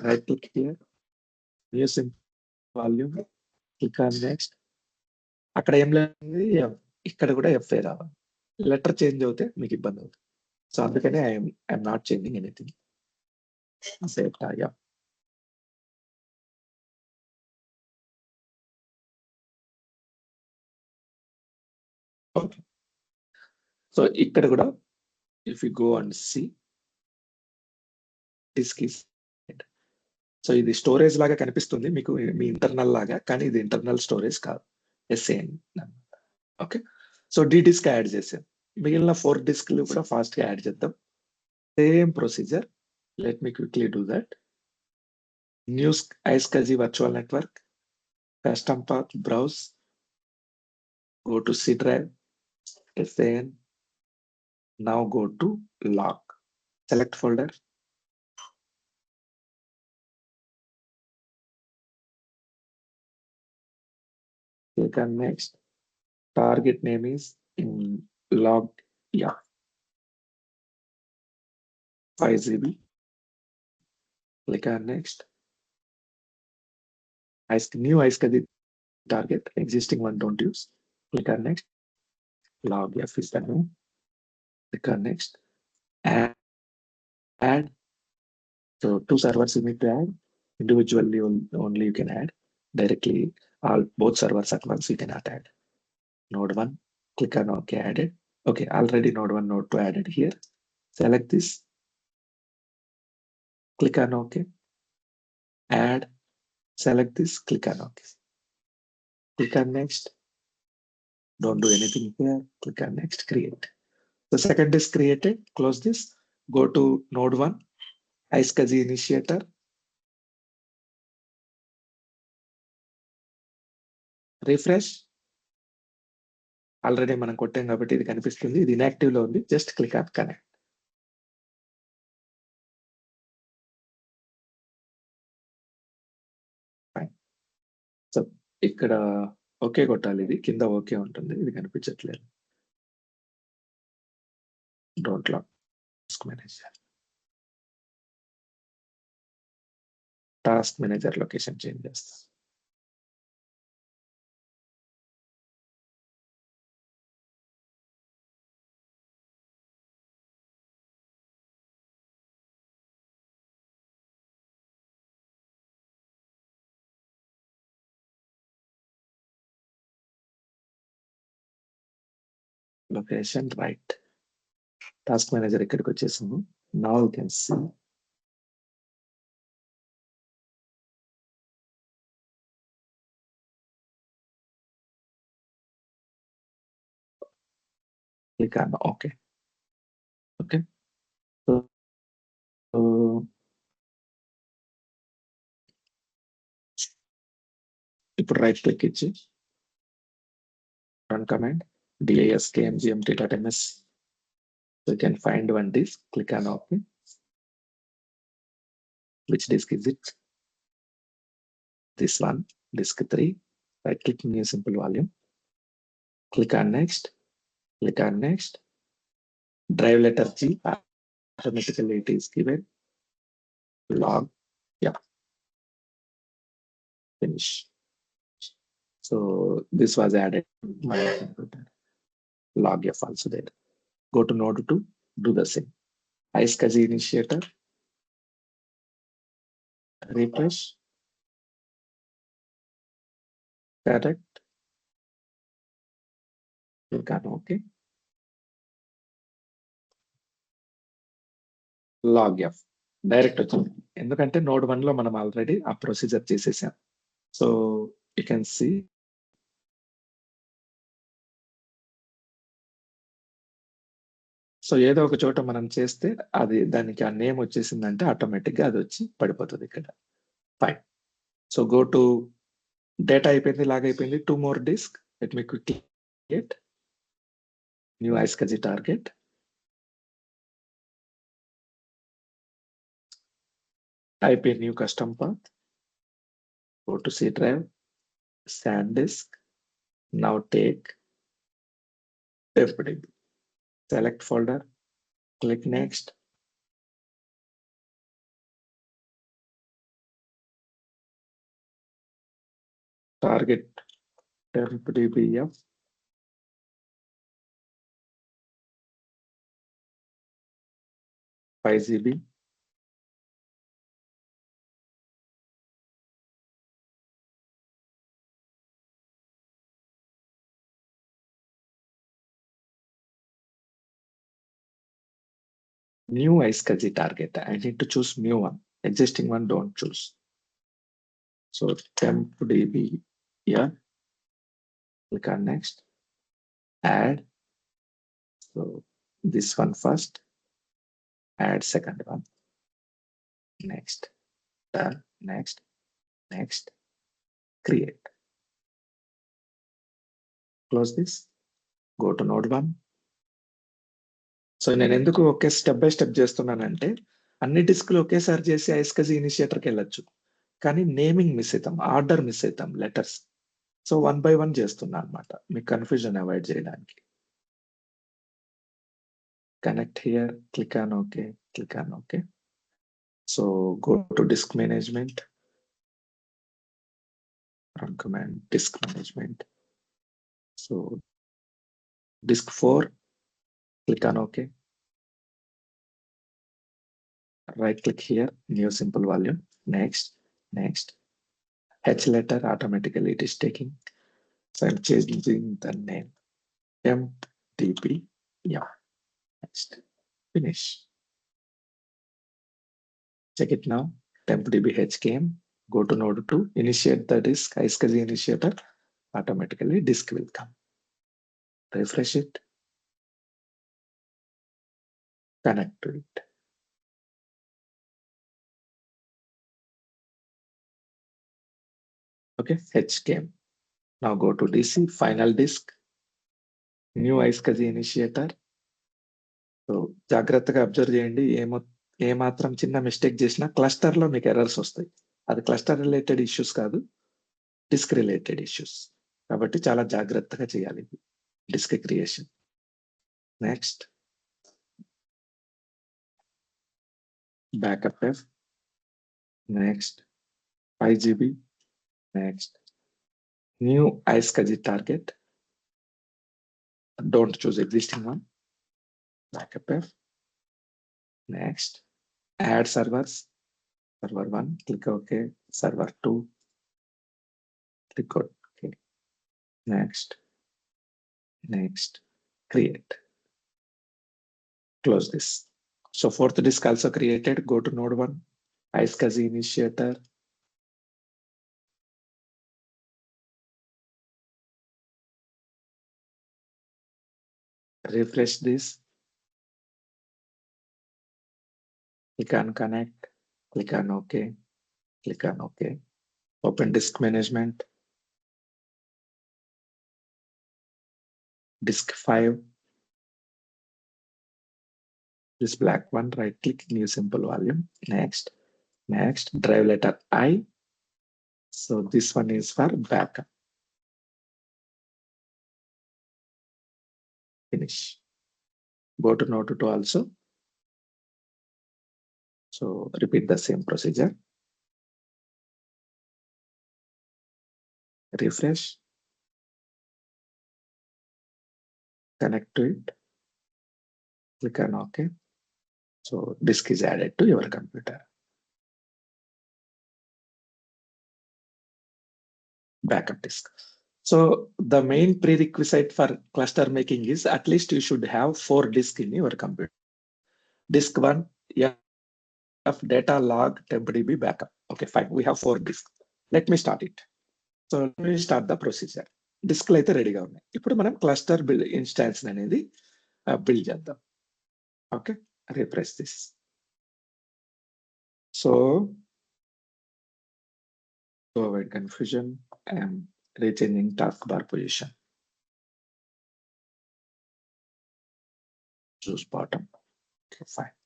Right click here. New simple volume. Click on next. అక్కడ ఏం లేదు, ఇక్కడ కూడా FA రావాలి. లెటర్ చేంజ్ అవుతే మీకు ఇబ్బంది అవుతుంది. సో అందుకనే I'm not changing anything. Okay. So ఇక్కడ కూడా if you go and C disk is, so ఇది స్టోరేజ్ లాగా కనిపిస్తుంది మీకు, మీ ఇంటర్నల్ లాగా, కానీ ఇది ఇంటర్నల్ స్టోరేజ్ కాదు, SAN. Okay. So D disk add చేసాం. మిగిలిన 4 డిస్క్లు కూడా ఫాస్ట్ గా యాడ్ చేద్దాం. Same procedure. Let me quickly do that. New iSCSI virtual network, custom path, browse, go to C drive, SAN. Now go to log, select folder. Click on next. Target name is log, 5 GB. Click on next. New iSCSI target, existing one don't use. Click on next. Log F is the name. Click on next. Add. So 2 servers you need to add. Individually only you can add. Directly both servers at once you cannot add. Node 1. Click on OK, added. Okay, already node 1, node 2 added here. Select this. Click on OK. Add. Select this. Click on OK. Click on next. Don't do anything here. Click on next. Create. The second is created. Close this. Go to node 1. iSCSI initiator. Refresh. Already మనం కొట్టాం కాబట్టి ఇది కనిపిస్తుంది. ఇది inactive లో ఉంది. Just click on connect. So ఇక్కడ okay కొట్టాలి, ఇది కింద ఓకే ఉంటుంది, ఇది కనిపించట్లేదు. Don't lock task manager. Task manager location change చేస్తా. location, right. Task manager ఇక్కడికి వచ్చేసాము. Now you can see click on OK. Okay. So ఇప్పుడు రైట్ క్లిక్ ఇచ్చి run command diskmgmt.ms. So you can find one disk, click on OK. Which disk is it? This one, disk 3. Right click new simple volume. Click on next. Click on next. Drive letter G. Automatically it is given. Log. Yeah. Finish. So this was added. Log F also there. Go to node 2. Do the same. iSCSI initiator. Refresh. Correct. Click on OK. Log F. Direct వచ్చింది ఎందుకంటే node 1 లో మనం already ఆ procedure చేసేసాం. So you can see so ఏదో ఒక చోట మనం చేస్తే అది దానికి ఆ నేమ్ వచ్చేసిందంటే ఆటోమేటిక్ గా అది వచ్చి పడిపోతుంది ఇక్కడ. Fine. So go to data అయిపోయింది, లాగ్ అయిపోయింది. 2 more disk. Let me quickly create new iSCSI target. Type a new custom path. Go to C drive, SanDisk. Now take FDB. Select folder. Click next. Target FDBF. Five GB. New iSCSI target. I need to choose new one. Existing one don't choose. So tempdb here. Click on next. Add. So this one first. Add second one. Next. Done. Next. Next. Create. Close this. Go to node 1. So నేను ఎందుకు ఒకే step by step చేస్తున్నానంటే అన్ని డిస్క్లు ఒకేసారి చేసి iSCSI ఇనిషియేటర్కి వెళ్ళొచ్చు, కానీ naming miss అవుతాం, ఆర్డర్ మిస్ అవుతాం, లెటర్స్. సో 1 by 1 చేస్తున్నా అనమాట, మీకు కన్ఫ్యూజన్ అవాయిడ్ చేయడానికి. Connect here, click on okay, click on okay. So go to disk management, run command disk management. So disk 4, click on OK. Right click here, new simple volume. Next, next. H letter automatically it is taking. So I'm changing the name. tempdb. Yeah. Next. Finish. Check it now. tempdb H came. Go to node 2. Initiate the disk. iSCSI initiator. Automatically disk will come. Refresh it. Connect to it. Okay, H came. Now go to DC, final disk, new iSCSI initiator. So జాగ్రత్తగా observe చేయండి, ఏ మాత్రం చిన్న mistake చేసినా cluster లో మీకు errors వస్తాయి. అది cluster related issues కాదు, డిస్క్ రిలేటెడ్ ఇష్యూస్. కాబట్టి చాలా జాగ్రత్తగా చేయాలి disk creation. Next backup F, next 5 GB, next new iSCSI target. Don't choose existing one. Backup F. Next, add servers. Server 1, click OK. Server 2, click OK. Next, next. create. Close this. So fourth disk also created. Go to node 1, iSCSI initiator. Refresh this. Click on connect. Click on OK. Click on OK. Open disk management. Disk 5. This black one, right click, new simple volume. Next. Next, drive letter I. So this one is for backup. Finish. Go to node 2 also. So repeat the same procedure. Refresh. Connect to it. Click on OK. So disk is added to your computer. Backup disk. So the main prerequisite for cluster making is at least you should have 4 disks in your computer. Disk 1, F data log temp.db backup. Okay, fine. We have 4 disks. Let me start it. So let me start the procedure. డిస్క్లు అయితే రెడీగా ఉన్నాయి. ఇప్పుడు మనం cluster build instance అనేది build చేద్దాం. Okay, refresh this. So to avoid confusion, I am rechanging taskbar position. Choose bottom. Okay, fine.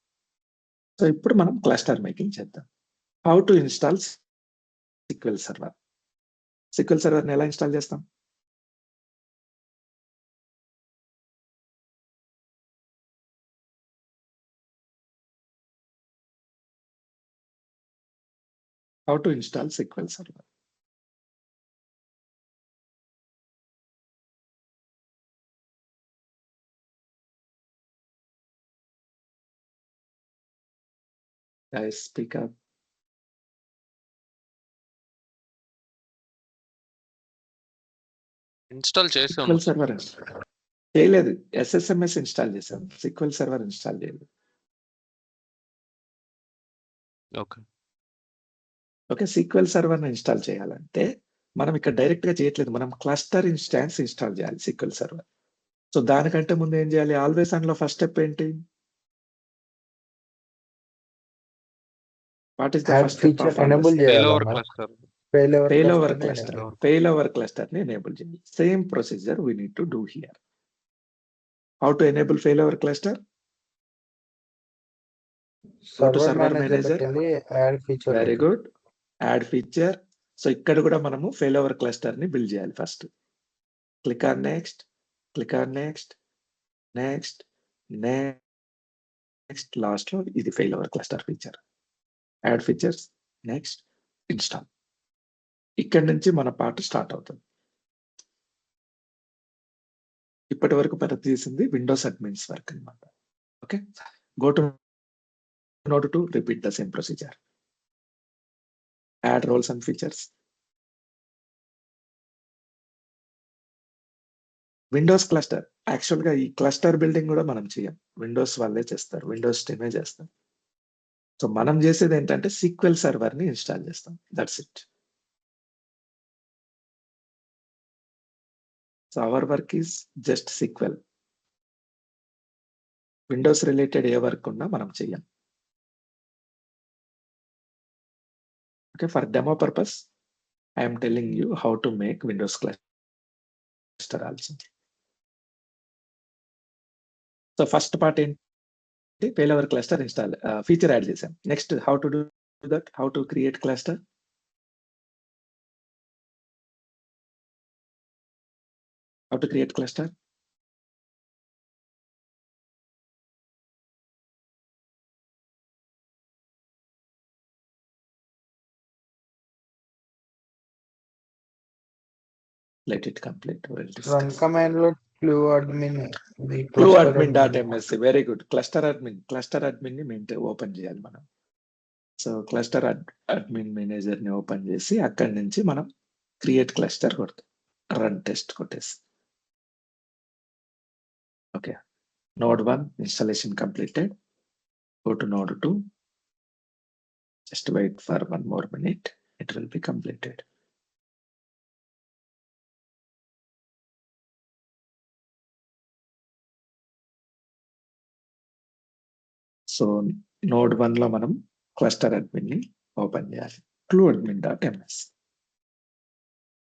So ఇప్పుడు మనం cluster making చేద్దాం. How to install SQL server. SQL సర్వర్ని ఎలా ఇన్స్టాల్ చేస్తాం? How to install SQL Server. Guys, speak up. Install చేసాము. SQL Server చేయలేదు. SSMS install చేశాం. SQL Server install చేయలేదు. Okay okay, SQL Server ని ఇన్స్టాల్ చేయాలంటే మనం ఇక్కడ డైరెక్ట్ గా చేయట్లేదు. మనం క్లస్టర్ ఇన్స్టాన్స్ ఇన్స్టాల్ చేయాలి SQL Server. సో దానికంటే ముందు ఏం చేయాలి? ఆల్వేస్ ఆన్ లో ఫస్ట్ స్టెప్ ఏంటి? What is the first step of enable failover చేయాలి. Cluster. Failover cluster. Failover cluster ని ఎనేబుల్ చేయాలి. Same procedure we need to do here. How to enable failover cluster? Server manager. Very good. Add feature. So ఇక్కడ కూడా మనము failover cluster ని build చేయాలి first. Click on next, click on next, next, next, last లో ఇది failover cluster feature. Add features, next, install. ఇక్కడ నుంచి మన పార్ట్ స్టార్ట్ అవుతుంది. ఇప్పటి వరకు మనం చేసింది విండోస్ అడ్మిన్స్ వర్క్ అన్నమాట. Okay, go to node 2, repeat the same procedure. Add roles and features. Windows cluster. Actual గా ఈ క్లస్టర్ బిల్డింగ్ కూడా మనం చేయం, విండోస్ వాళ్ళే చేస్తారు, విండోస్ టీమే చేస్తారు. సో మనం చేసేది ఏంటంటే SQL సర్వర్ ని ఇన్స్టాల్ చేస్తాం. That's it. So our work is just SQL. Windows related A work ఉన్నా మనం చెయ్యం. Okay, for demo purpose, I am telling you how to make Windows cluster also. So first part ఏంటి? failover cluster install feature add చేసాం. Next, how to do that? How to create cluster? How to create cluster? Let it complete. We'll discuss. Run command లో flu admin fluadmin.msc. Very good. Cluster admin ని open చేయాలి మనం. So cluster admin manager ని open చేసి అక్కడి నుంచి మనం create cluster కొడతాం. రన్ టెస్ట్ కొట్టేసి Okay. Node 1 installation completed. Go to node 2. Just wait for 1 more minute. It will be completed. So node 1 లో మనం క్లస్టర్ అడ్మిన్ ని ఓపెన్ చేయాలి. clueadmin.ms.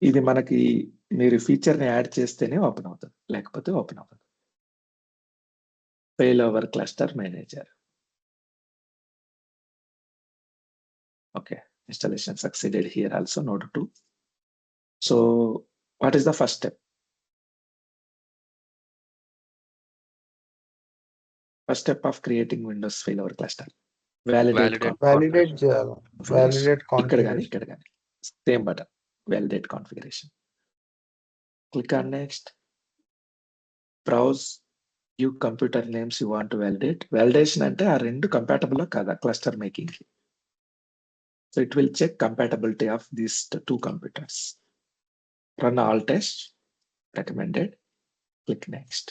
ఇది మనకి మీరు ఫీచర్ ని యాడ్ చేస్తేనే ఓపెన్ అవుతుంది, లేకపోతే ఓపెన్ అవ్వదు. Fail over cluster manager. Okay, installation succeeded here also node 2. So what is the first step? First step of creating Windows fail over cluster. Validate. Validate చేయాలి. Validate ఇక్కడ కానీ configuration. ఇక్కడ కానీ same button, validate configuration. Click on next. Browse give computer names you want to validate. Validation అంటే ఆ రెండు compatible కాదా cluster making కి. So it will check compatibility of these two computers. Run all tests. Recommended. Click next.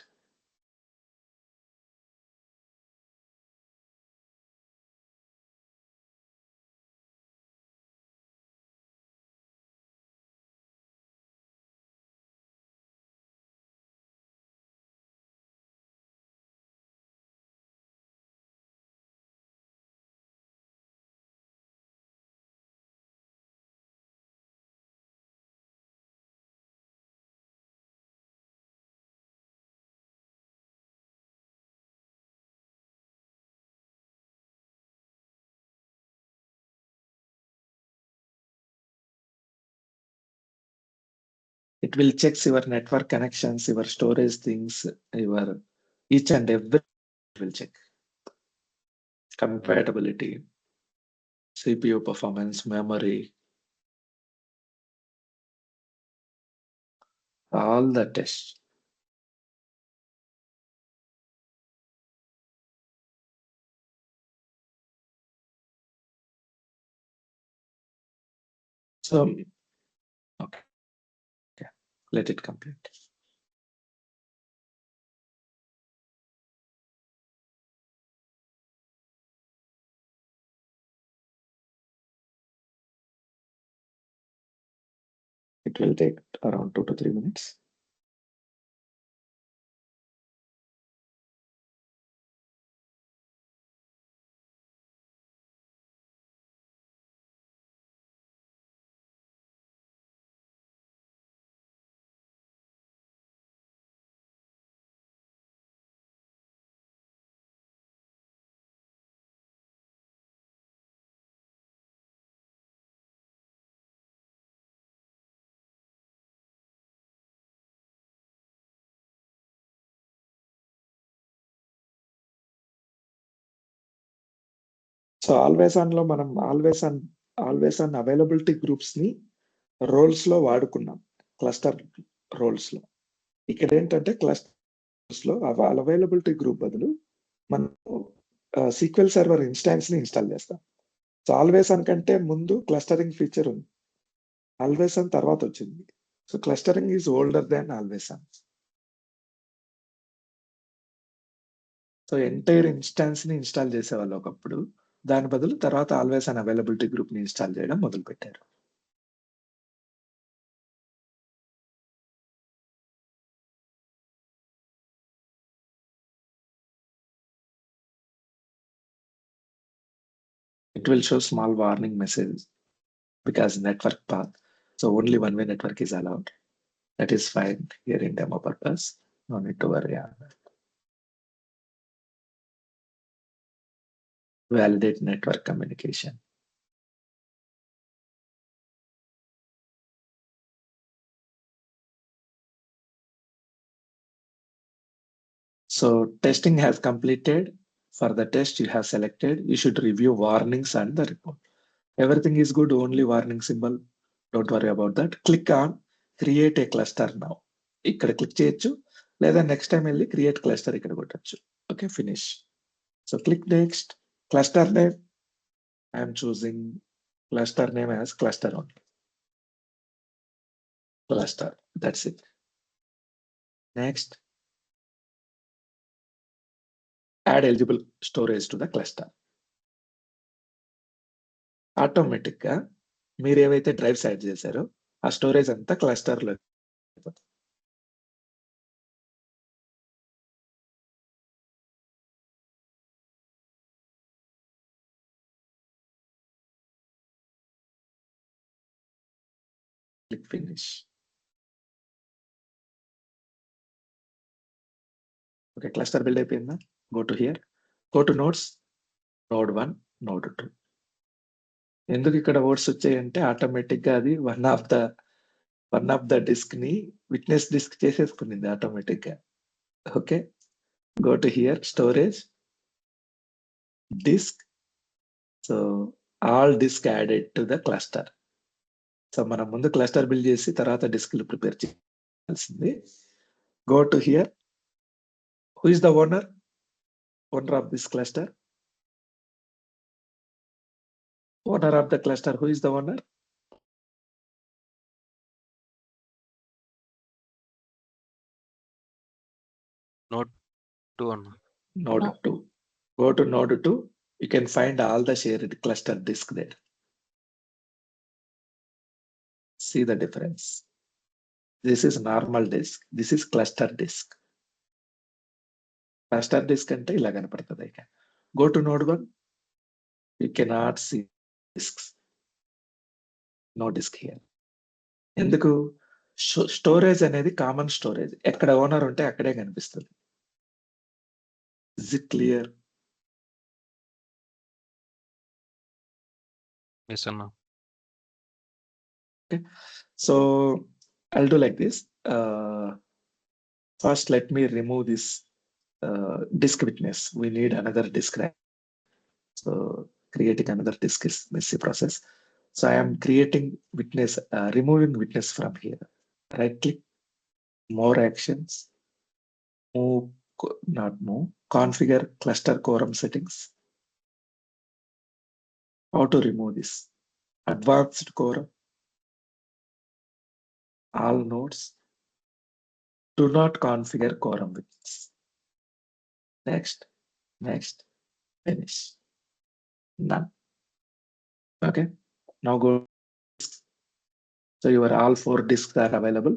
It will check your network connections, your storage things, your each and every it will check. Compatibility, CPU performance, memory, all the tests. So, okay, let it complete. It will take around 2 to 3 minutes. So always on లో మనం always on availability groups ని roles లో వాడుకున్నాం, cluster roles లో. ఇక్కడ ఏంటంటే clusters లో availability group బదులు మనం సీక్వెల్ సర్వర్ ఇన్స్టాన్స్ ని ఇన్స్టాల్ చేస్తాం. సో ఆల్వేస్ ఆన్ కంటే ముందు క్లస్టరింగ్ ఫీచర్ ఉంది, ఆల్వేస్ ఆన్ తర్వాత వచ్చింది. So clustering is older than always on. So entire instance ని ఇన్స్టాల్ చేసేవాళ్ళు ఒకప్పుడు, దాని బదులు తర్వాత ఆల్వేస్ ఆన్ అవైలబిలిటీ గ్రూప్ ని ఇన్స్టాల్ చేయడం మొదలు పెట్టారు. It will show small warning message because network path. So only one-way network is allowed. That is fine here in demo purpose. No need to worry on that. Validate network communication. So testing has completed. For the test you have selected, you should review warnings and the report. Everything is good, only warning symbol. Don't worry about that. Click on create a cluster now. ఇక్కడ click చేయొచ్చు, లేదా next time వెళ్ళి create cluster ఇక్కడ కొట్టచ్చు. Okay, finish. So click next. Cluster name I'm choosing cluster name as cluster only. Cluster, that's it. Next add eligible storage to the cluster. Automatic గా మీరు ఏవైతే drives add చేశారో ఆ storage అంతా cluster లో click finish. Okay, cluster build అయిపోయిందా? Go to here, go to nodes, node 1, node 2. ఎందుకు ఇక్కడ వర్డ్స్ వచ్చాయంటే ఆటోమేటిక్ గా అది వన్ ఆఫ్ ద డిస్క్ ని విట్నెస్ డిస్క్ చేసేసుకునింది ఆటోమేటిక్ గా. Okay, go to here, storage, disk. So all disk added to the cluster. So మనం ముందు క్లస్టర్ బిల్డ్ చేసి తర్వాత డిస్క్లు ప్రిపేర్ చేయాల్సింది. Go to here, who is the owner of this cluster? Owner of the cluster, who is the owner? Node 2 అన్న. Node 2. Go to node 2. You can find all the shared cluster disk there. See the difference. This is normal disk. This is cluster disk. Cluster disk అంటే ఇలా కనపడుతుంది. Go to node 1. You cannot see disks. No disk here. ఎందుకు? Storage అనేది common storage. ఎక్కడ owner ఉంటే అక్కడే కనిపిస్తుంది. Is it clear? Yes అన్న. Okay, so I'll do like this. First, let me remove this disk witness. We need another disk, right? So creating another disk is messy process. So I am creating witness, removing witness from here. Right click, more actions, move, not move, configure cluster quorum settings. How to remove this? Advanced quorum, all nodes. Do not configure quorum witness. Next, finish. None. Okay, now go. So your all 4 disks are available.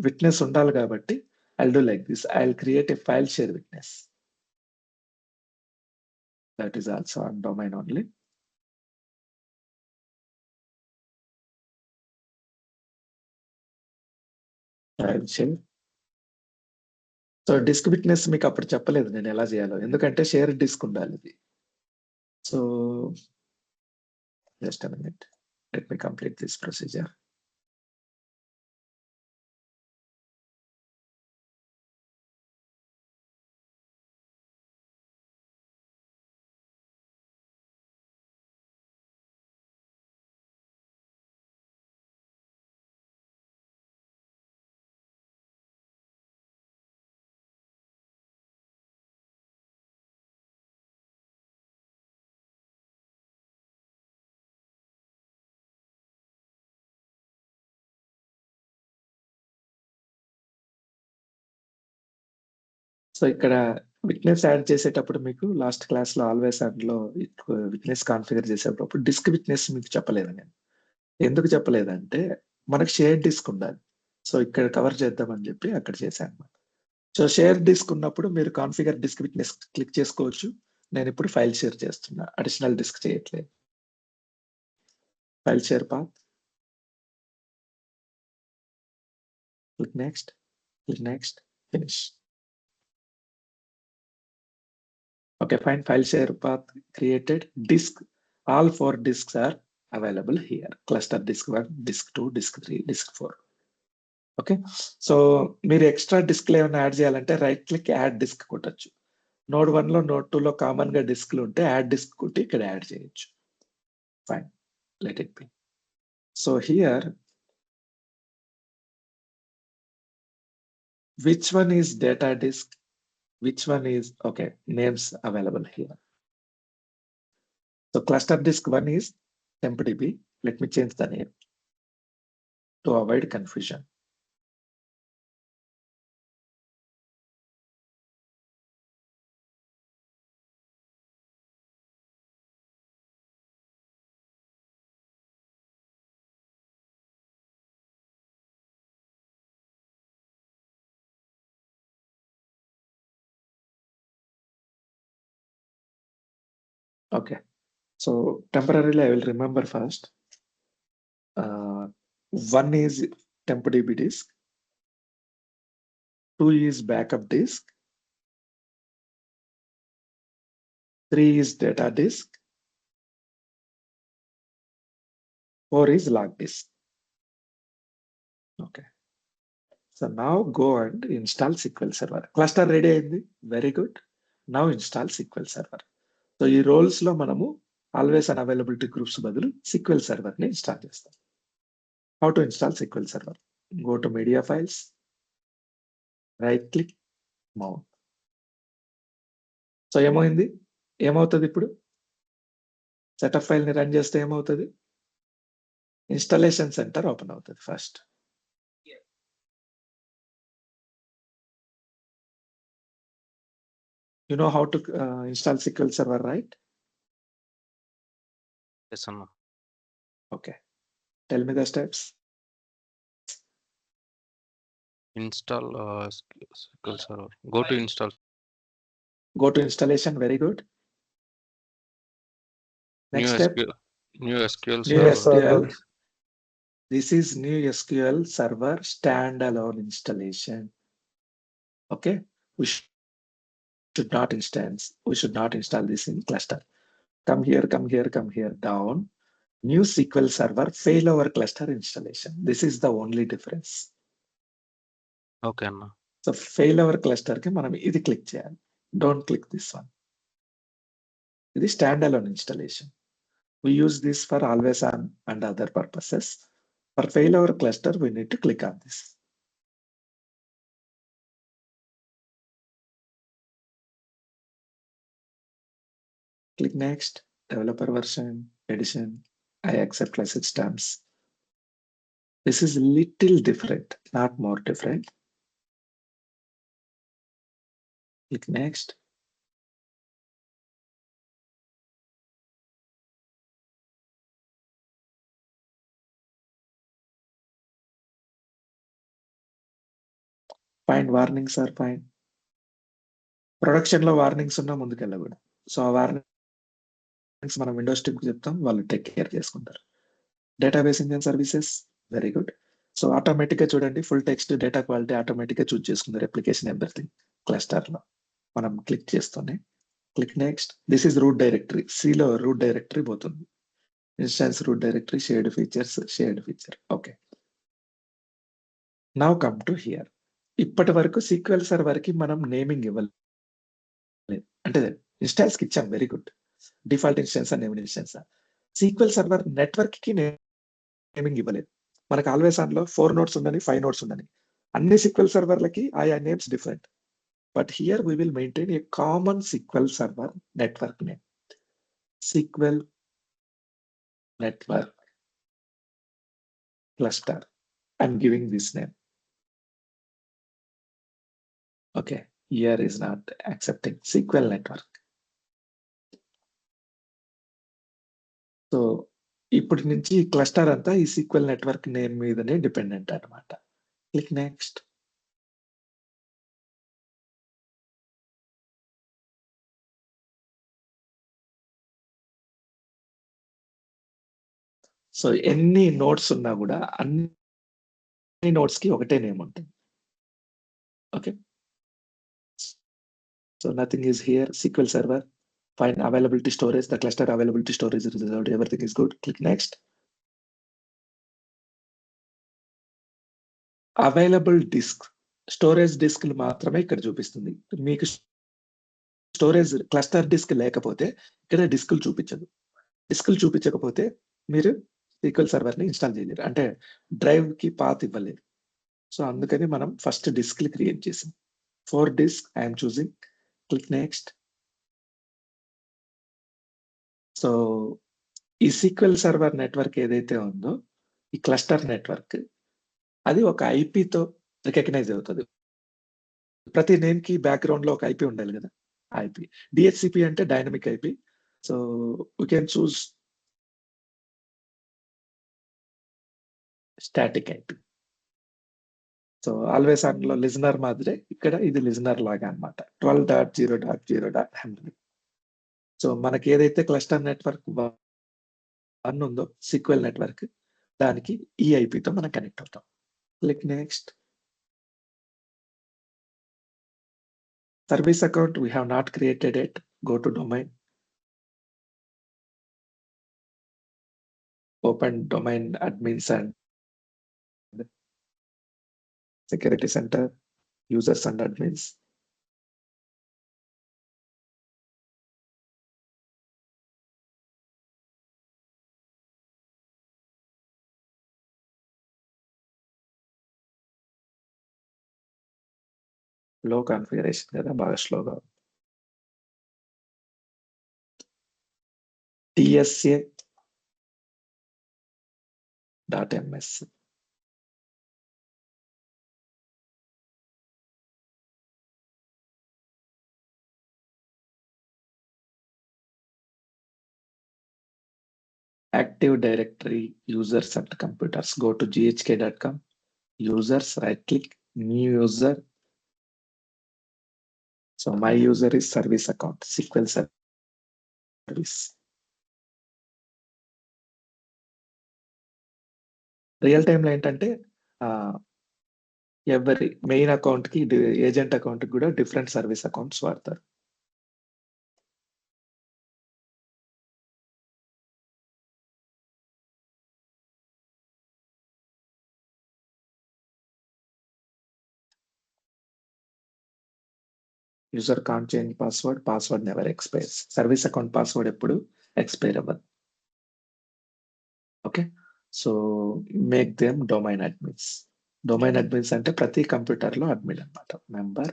Witness undali kabatti I'll do like this. I'll create a file share witness. That is also on domain only. File share. So disk witness మీకు అప్పుడు చెప్పలేదు నేను ఎలా చేయాలో, ఎందుకంటే share disc ఉండాలి ఇది. So just a minute, let me complete this procedure. So ఇక్కడ విట్నెస్ యాడ్ చేసేటప్పుడు మీకు లాస్ట్ క్లాస్ లో ఆల్వేస్ అందులో విట్నెస్ కాన్ఫిగర్ చేసేటప్పుడు డిస్క్ విట్నెస్ మీకు చెప్పలేదు నేను. ఎందుకు చెప్పలేదంటే మనకు షేర్ డిస్క్ ఉండాలి. సో ఇక్కడ కవర్ చేద్దామని చెప్పి అక్కడ చేశాను అనమాట. సో షేర్ డిస్క్ ఉన్నప్పుడు మీరు కాన్ఫిగర్ డిస్క్ విట్నెస్ క్లిక్ చేసుకోవచ్చు. నేను ఇప్పుడు ఫైల్ షేర్ చేస్తున్నా, అడిషనల్ డిస్క్ చేయట్లేదు. File share path, click next, finish. Okay, fine. File share path created. Disk, all 4 disks are available here. Cluster disk 1, disk 2, disk 3, disk 4. Okay, so మీరు extra disc ఏమైనా add చేయాలంటే right click add disc కొట్టచ్చు. Node 1 లో node 2 లో common గా డిస్క్లు ఉంటే add disc కొట్టి ఇక్కడ యాడ్ చేయొచ్చు. Fine, let it be. So here which one is data disk, which one is, okay, names available here. So cluster disk 1 is tempdb. Let me change the name to avoid confusion. Okay. So temporarily, I will remember first. One is TempDB disk. 2 is backup disk. 3 is data disk. 4 is log disk. Okay. So now go and install SQL Server. Cluster ready అయింది. Very good. Now install SQL Server. So ఈ roles లో మనము always unavailability groups బదులు SQL Server ని install చేస్తాం. How to install SQL Server? Go to media files, right click, mount. So ఏమవుతుంది ఇప్పుడు? Setup file ని రన్ చేస్తే ఏమవుతుంది? ఇన్స్టాలేషన్ సెంటర్ ఓపెన్ అవుతుంది first. You know how to install SQL Server, right? Yes, Anna. Okay. Tell me the steps. Install SQL Server. Go to install. Go to installation. Very good. Next step. New SQL New Server. SQL. This is new SQL Server standalone installation. Okay. We should not install this in cluster. Come here, down. New SQL Server failover cluster installation. This is the only difference. Okay, Anna. So failover cluster ki manam idi click cheyali. Don't click this one. This is standalone installation. We use this for always on and other purposes. For failover cluster, we need to click on this. Click next, developer version, edition. I accept license terms. This is little different, not more different. Click next. Find warnings are fine. Production లో warnings ఉన్నా ముందుకెళ్ళకూడదు. So ఆ warnings మనం Windows team కి చెప్తాం, వాళ్ళు take care చేసుకుంటారు. Database engine services, very good. So automatic గా చూడండి, full text data quality automatic గా చూస్ చేసుకుంది రెప్లికేషన్ ఎవ్రీథింగ్ క్లస్టర్ లో. మనం క్లిక్ చేస్తూనే click next. This is root directory. సిలో రూట్ డైరెక్టరీ పోతుంది. Instance root directory, shared feature. Okay. Now come to here. ఇప్పటి వరకు SQL సర్వర్ కి మనం నేమింగ్ ఇవ్వలేదు, అంటే ఇన్స్టాన్స్ కి ఇచ్చాం. Very good. Default instance named instance. SQL server network కి నేమింగ్ ఇవ్వలేదు. మనకు ఆల్వేస్ ఆన్ లో 4 నోట్స్ ఉందని 5 నోట్స్ ఉందని అన్ని SQL సర్వర్లకి ఆయా names different. But here we will maintain a common SQL server network name. SQL network cluster. I'm giving this name. Okay, here is not accepting SQL network. So ఇప్పటి నుంచి ఈ cluster అంతా ఈ SQL network name మీదనే dependent అన్నమాట. Click next. So ఎన్ని notes ఉన్నా కూడా అన్ని నోట్స్ కి ఒకటే నేమ్ ఉంటుంది. Okay. So nothing is here. SQL server, find availability storage, the cluster availability storage is reserved, everything is good. Click next. Available disk, storage డిస్క్లు మాత్రమే ఇక్కడ చూపిస్తుంది. మీకు స్టోరేజ్ క్లస్టర్ డిస్క్ లేకపోతే ఇక్కడ డిస్క్లు చూపించదు. డిస్క్లు చూపించకపోతే మీరు SQL సర్వర్ని ఇన్స్టాల్ చేయలేరు, అంటే డ్రైవ్ కి పాత్ ఇవ్వలేదు. సో అందుకని మనం ఫస్ట్ డిస్క్లు క్రియేట్ చేసాం. 4 disk I'm choosing. Click next. So ఈ SQL సర్వర్ నెట్వర్క్ ఏదైతే ఉందో, ఈ క్లస్టర్ నెట్వర్క్, అది ఒక ఐపీతో రికగ్నైజ్ అవుతుంది. ప్రతి నేమ్ కి బ్యాక్గ్రౌండ్ లో ఒక ఐపీ ఉండాలి కదా, ఐపీ. DHCP అంటే dynamic IP. So we can choose static IP. So always on లో లిజనర్ మాదిరే ఇక్కడ ఇది లిజనర్ లాగా అన్నమాట. 12.0.0.100. సో మనకి ఏదైతే క్లస్టర్ నెట్వర్క్ 1 ఉందో SQL నెట్వర్క్, దానికి ఈ ఐపీతో మనం కనెక్ట్ అవుతాం. Click next. Service account we have not created it. Go to domain. Open domain admins and security center, users and admins. Low configuration కదా, బాగా స్లోగా. TSA.ms. Active Directory users and computers. Go to ghk.com. Users, right click, new user. So my user is service account, SQL service. Real టైంలో ఏంటంటే ఎవరి main account కి agent account కి కూడా different service accounts వాడతారు. User can't change password, password never expires. Service account password ఎప్పుడు expire అవ్వదు. Okay, so make them domain admins. Domain admins అంటే ప్రతి కంప్యూటర్ లో అడ్మిన్ అన్నమాట. Member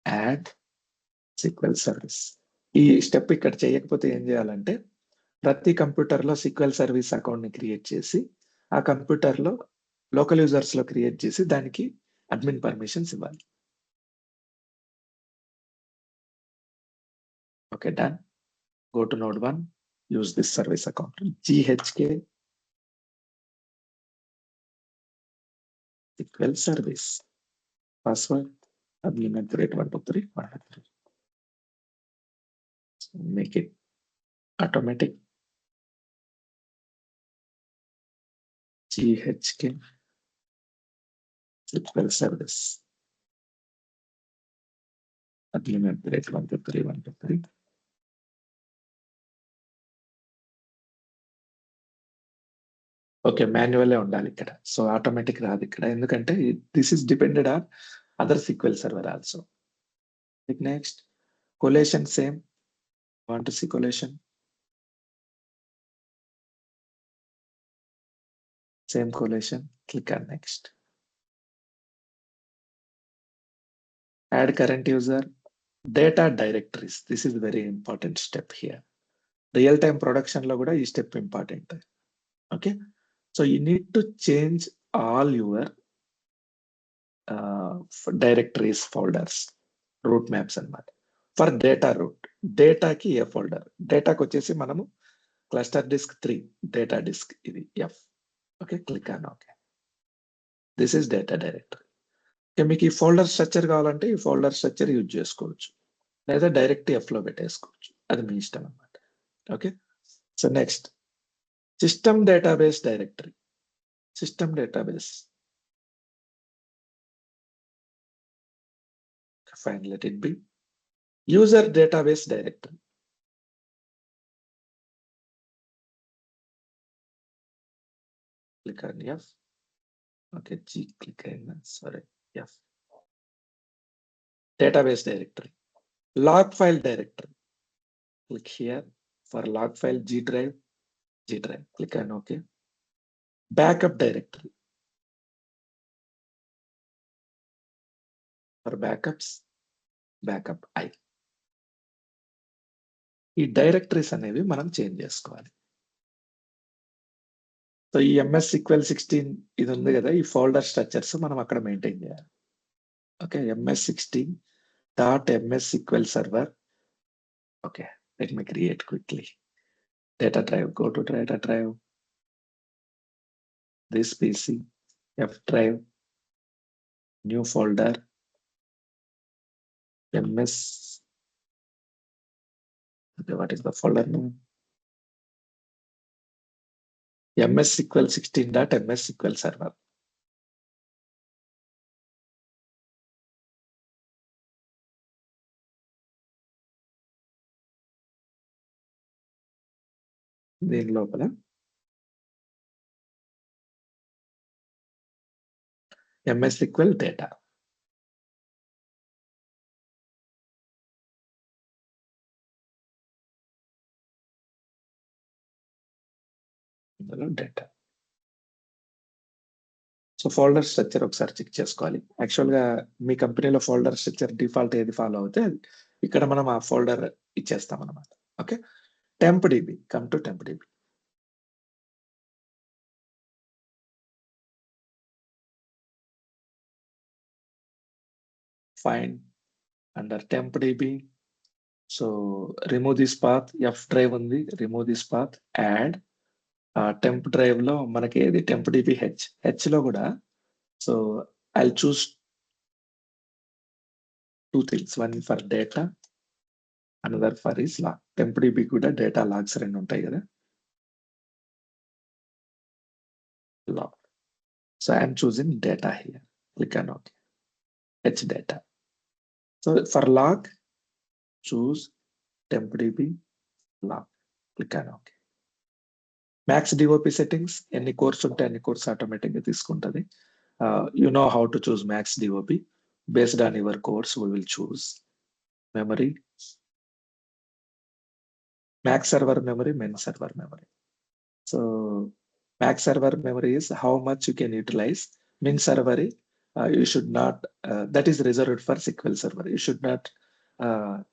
add SQL service. ఈ స్టెప్ ఇక్కడ చేయకపోతే ఏం చేయాలంటే, ప్రతి కంప్యూటర్ లో SQL సర్వీస్ అకౌంట్ ని క్రియేట్ చేసి, ఆ కంప్యూటర్ లో లోకల్ యూజర్స్ లో క్రియేట్ చేసి దానికి అడ్మిన్ పర్మిషన్స్ ఇవ్వాలి. Okay, done. Go to node 1, use this service account. GHK SQL service. Password admin@123. Make it automatic. GHK SQL service. admin@123. Okay, manual ఉండాలి ఇక్కడ. సో ఆటోమేటిక్ రాదు ఇక్కడ, ఎందుకంటే this is depended on other SQL server also. Next, collation same. Want to see collation? Same collation. Click on next. Add current user. Data directories. This is very important step here. Real time production lo kuda ee step important. Okay, so you need to change all your directories, folders, root maps అన్నమాట. For data root, data ki a folder. Data ki వచ్చేసి మనము cluster disk 3, data disk ఇది F. Okay, click on okay. This is data directory. Okay, మీకు ఈ folder structure కావాలంటే ఈ folder structure use చేసుకోవచ్చు, లేదా డైరెక్ట్ F లో పెట్టేసుకోవచ్చు, అది మీ ఇష్టం అన్నమాట. Okay, so next, system database directory. System database, fine, let it be. User database directory. Click on F. Okay, G click on, sorry, F. Database directory. Log file directory. Click here for log file, G drive. Click on OK. Backup directory. For backups, backup I. ఈ directories అనేవి మనం change చేసుకోవాలి. So ఈ MS SQL 16 ఇది ఉంది కదా, ఈ folder structures మనం అక్కడ మెయింటైన్ చేయాలి. Okay, MS16.MS SQL server. Okay, let me create quickly. Data drive, go to data drive. This PC, F drive, new folder, MS Okay, what is the folder name? MS SQL 16.ms SQL Server. దీని లోపల MS SQL data. ఇందులో data. So folder structure ఒకసారి check చేసుకోవాలి. యాక్చువల్‌గా మీ కంపెనీలో folder structure default ఏది follow అవుతే అది ఇక్కడ మనం ఆ ఫోల్డర్ ఇచ్చేస్తామన్నమాట. Okay. Temp DB. Come to temp DB. Find under tempdb. So remove this path. F drive ఉంది. Remove this path. Add temp drive లో మనకి ఏది tempdb h లో కూడా so I'll choose two things. One for data, another for is log. tempdb కూడా data logs రెండు ఉంటాయి కదా. Log. So I'm choosing data here. Click on OK. H data. So for log, choose tempdb log. Click on OK. Max DOP settings, any course ఉంటే అన్ని course ఆటోమేటిక్గా తీసుకుంటుంది. You know how to choose max DOP. Based on your course, we will choose memory, max server memory, min server memory. So max server memory is how much you can utilize. Min server, you should not, that is reserved for SQL Server. You should not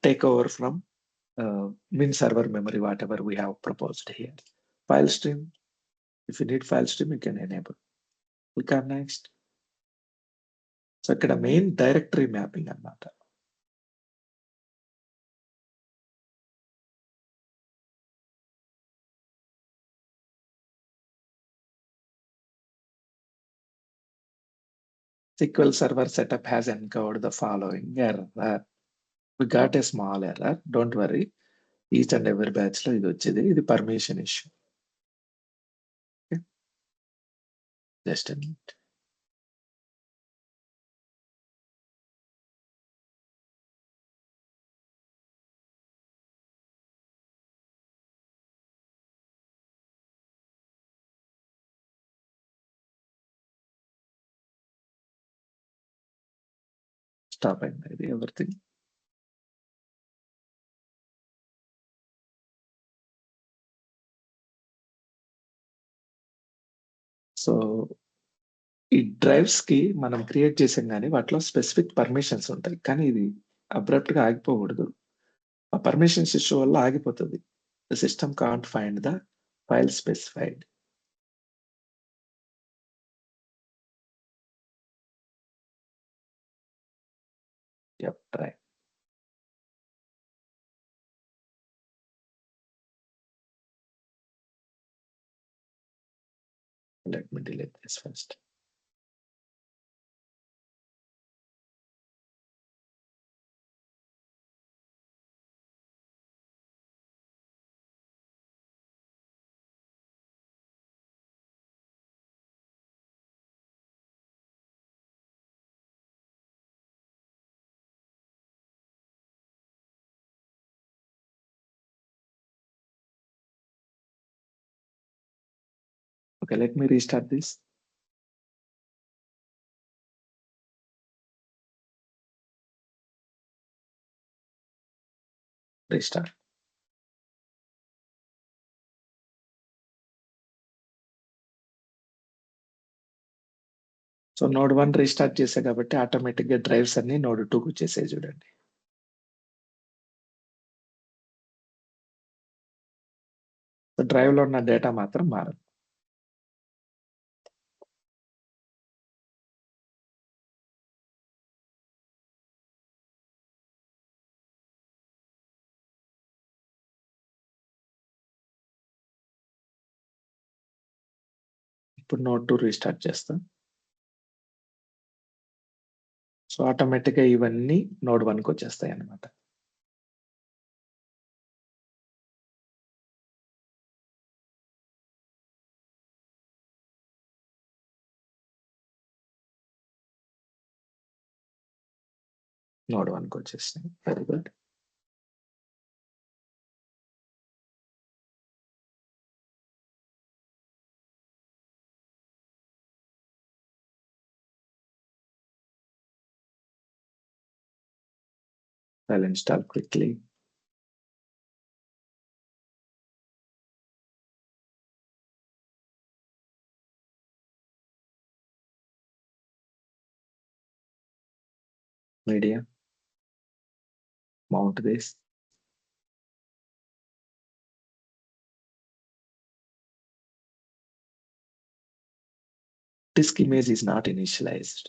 take over from min server memory, whatever we have proposed here. File stream, if you need file stream, you can enable. Click on next. So ఇక్కడ main directory mapping అన్నమాట. SQL Server setup has uncovered the following error. We got a small error. Don't worry. Each and every batch లో ఇది వచ్చేది. ఇది permission issue. Just a minute. Stop అయింది ఇది everything. So ఈ drives కి మనం క్రియేట్ చేసాం కానీ వాటిలో స్పెసిఫిక్ పర్మిషన్స్ ఉంటాయి. కానీ ఇది అబ్రప్ట్ గా ఆగిపోకూడదు. ఆ పర్మిషన్స్ ఇష్యూ వల్ల ఆగిపోతుంది. The system can't find the file specified. Yep, try. Let me delete this first. Okay, let me restart this. Restart. So node 1 restart చేసా కాబట్టి ఆటోమేటిక్ గా డ్రైవ్స్ అన్ని నోడ్ 2 కు వచ్చేసాయి చూడండి. సో డ్రైవ్ లో ఉన్న డేటా మాత్రం మారదు. ఇప్పుడు నోడ్ 2 రీస్టార్ట్ చేస్తాం. సో ఆటోమేటిక్ గా ఇవన్నీ నోడ్ 1 కు వచ్చేస్తాయి అన్నమాట. నోడ్ 1 కి వచ్చేసినాయి. Very good. I'll install quickly. Media. Mount this. Disk image is not initialized.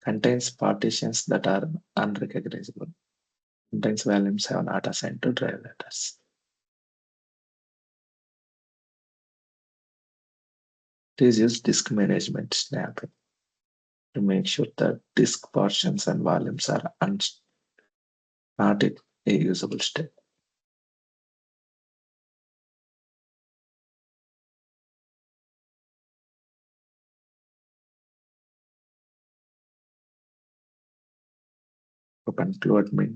Contains partitions that are unrecognizable. Contains volumes have not assigned to drive letters. Please use disk management snapping to make sure that disk portions and volumes are not in a usable state. Open CloudMin.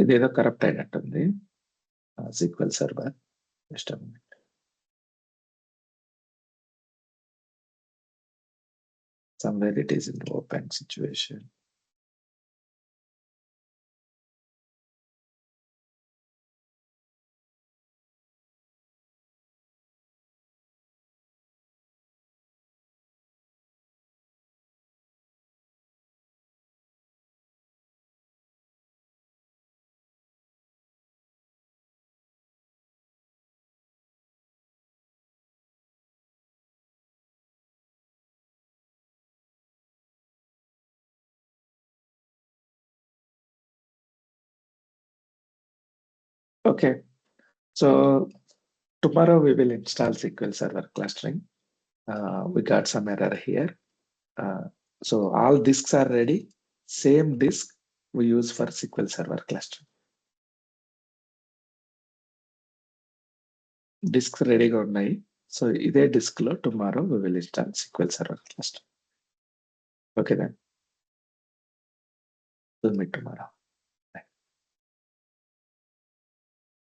ఇదేదో corrupt అయినట్టుంది. SQL Server. Just a minute. Somewhere it is in open situation. Okay, so tomorrow we will install SQL Server clustering. We got some error here. So all disks are ready. Same disk we use for SQL Server clustering. Disks రెడీగా ఉన్నాయి. So ఇదే disc లో tomorrow we will install SQL Server cluster. Okay then. We'll meet tomorrow.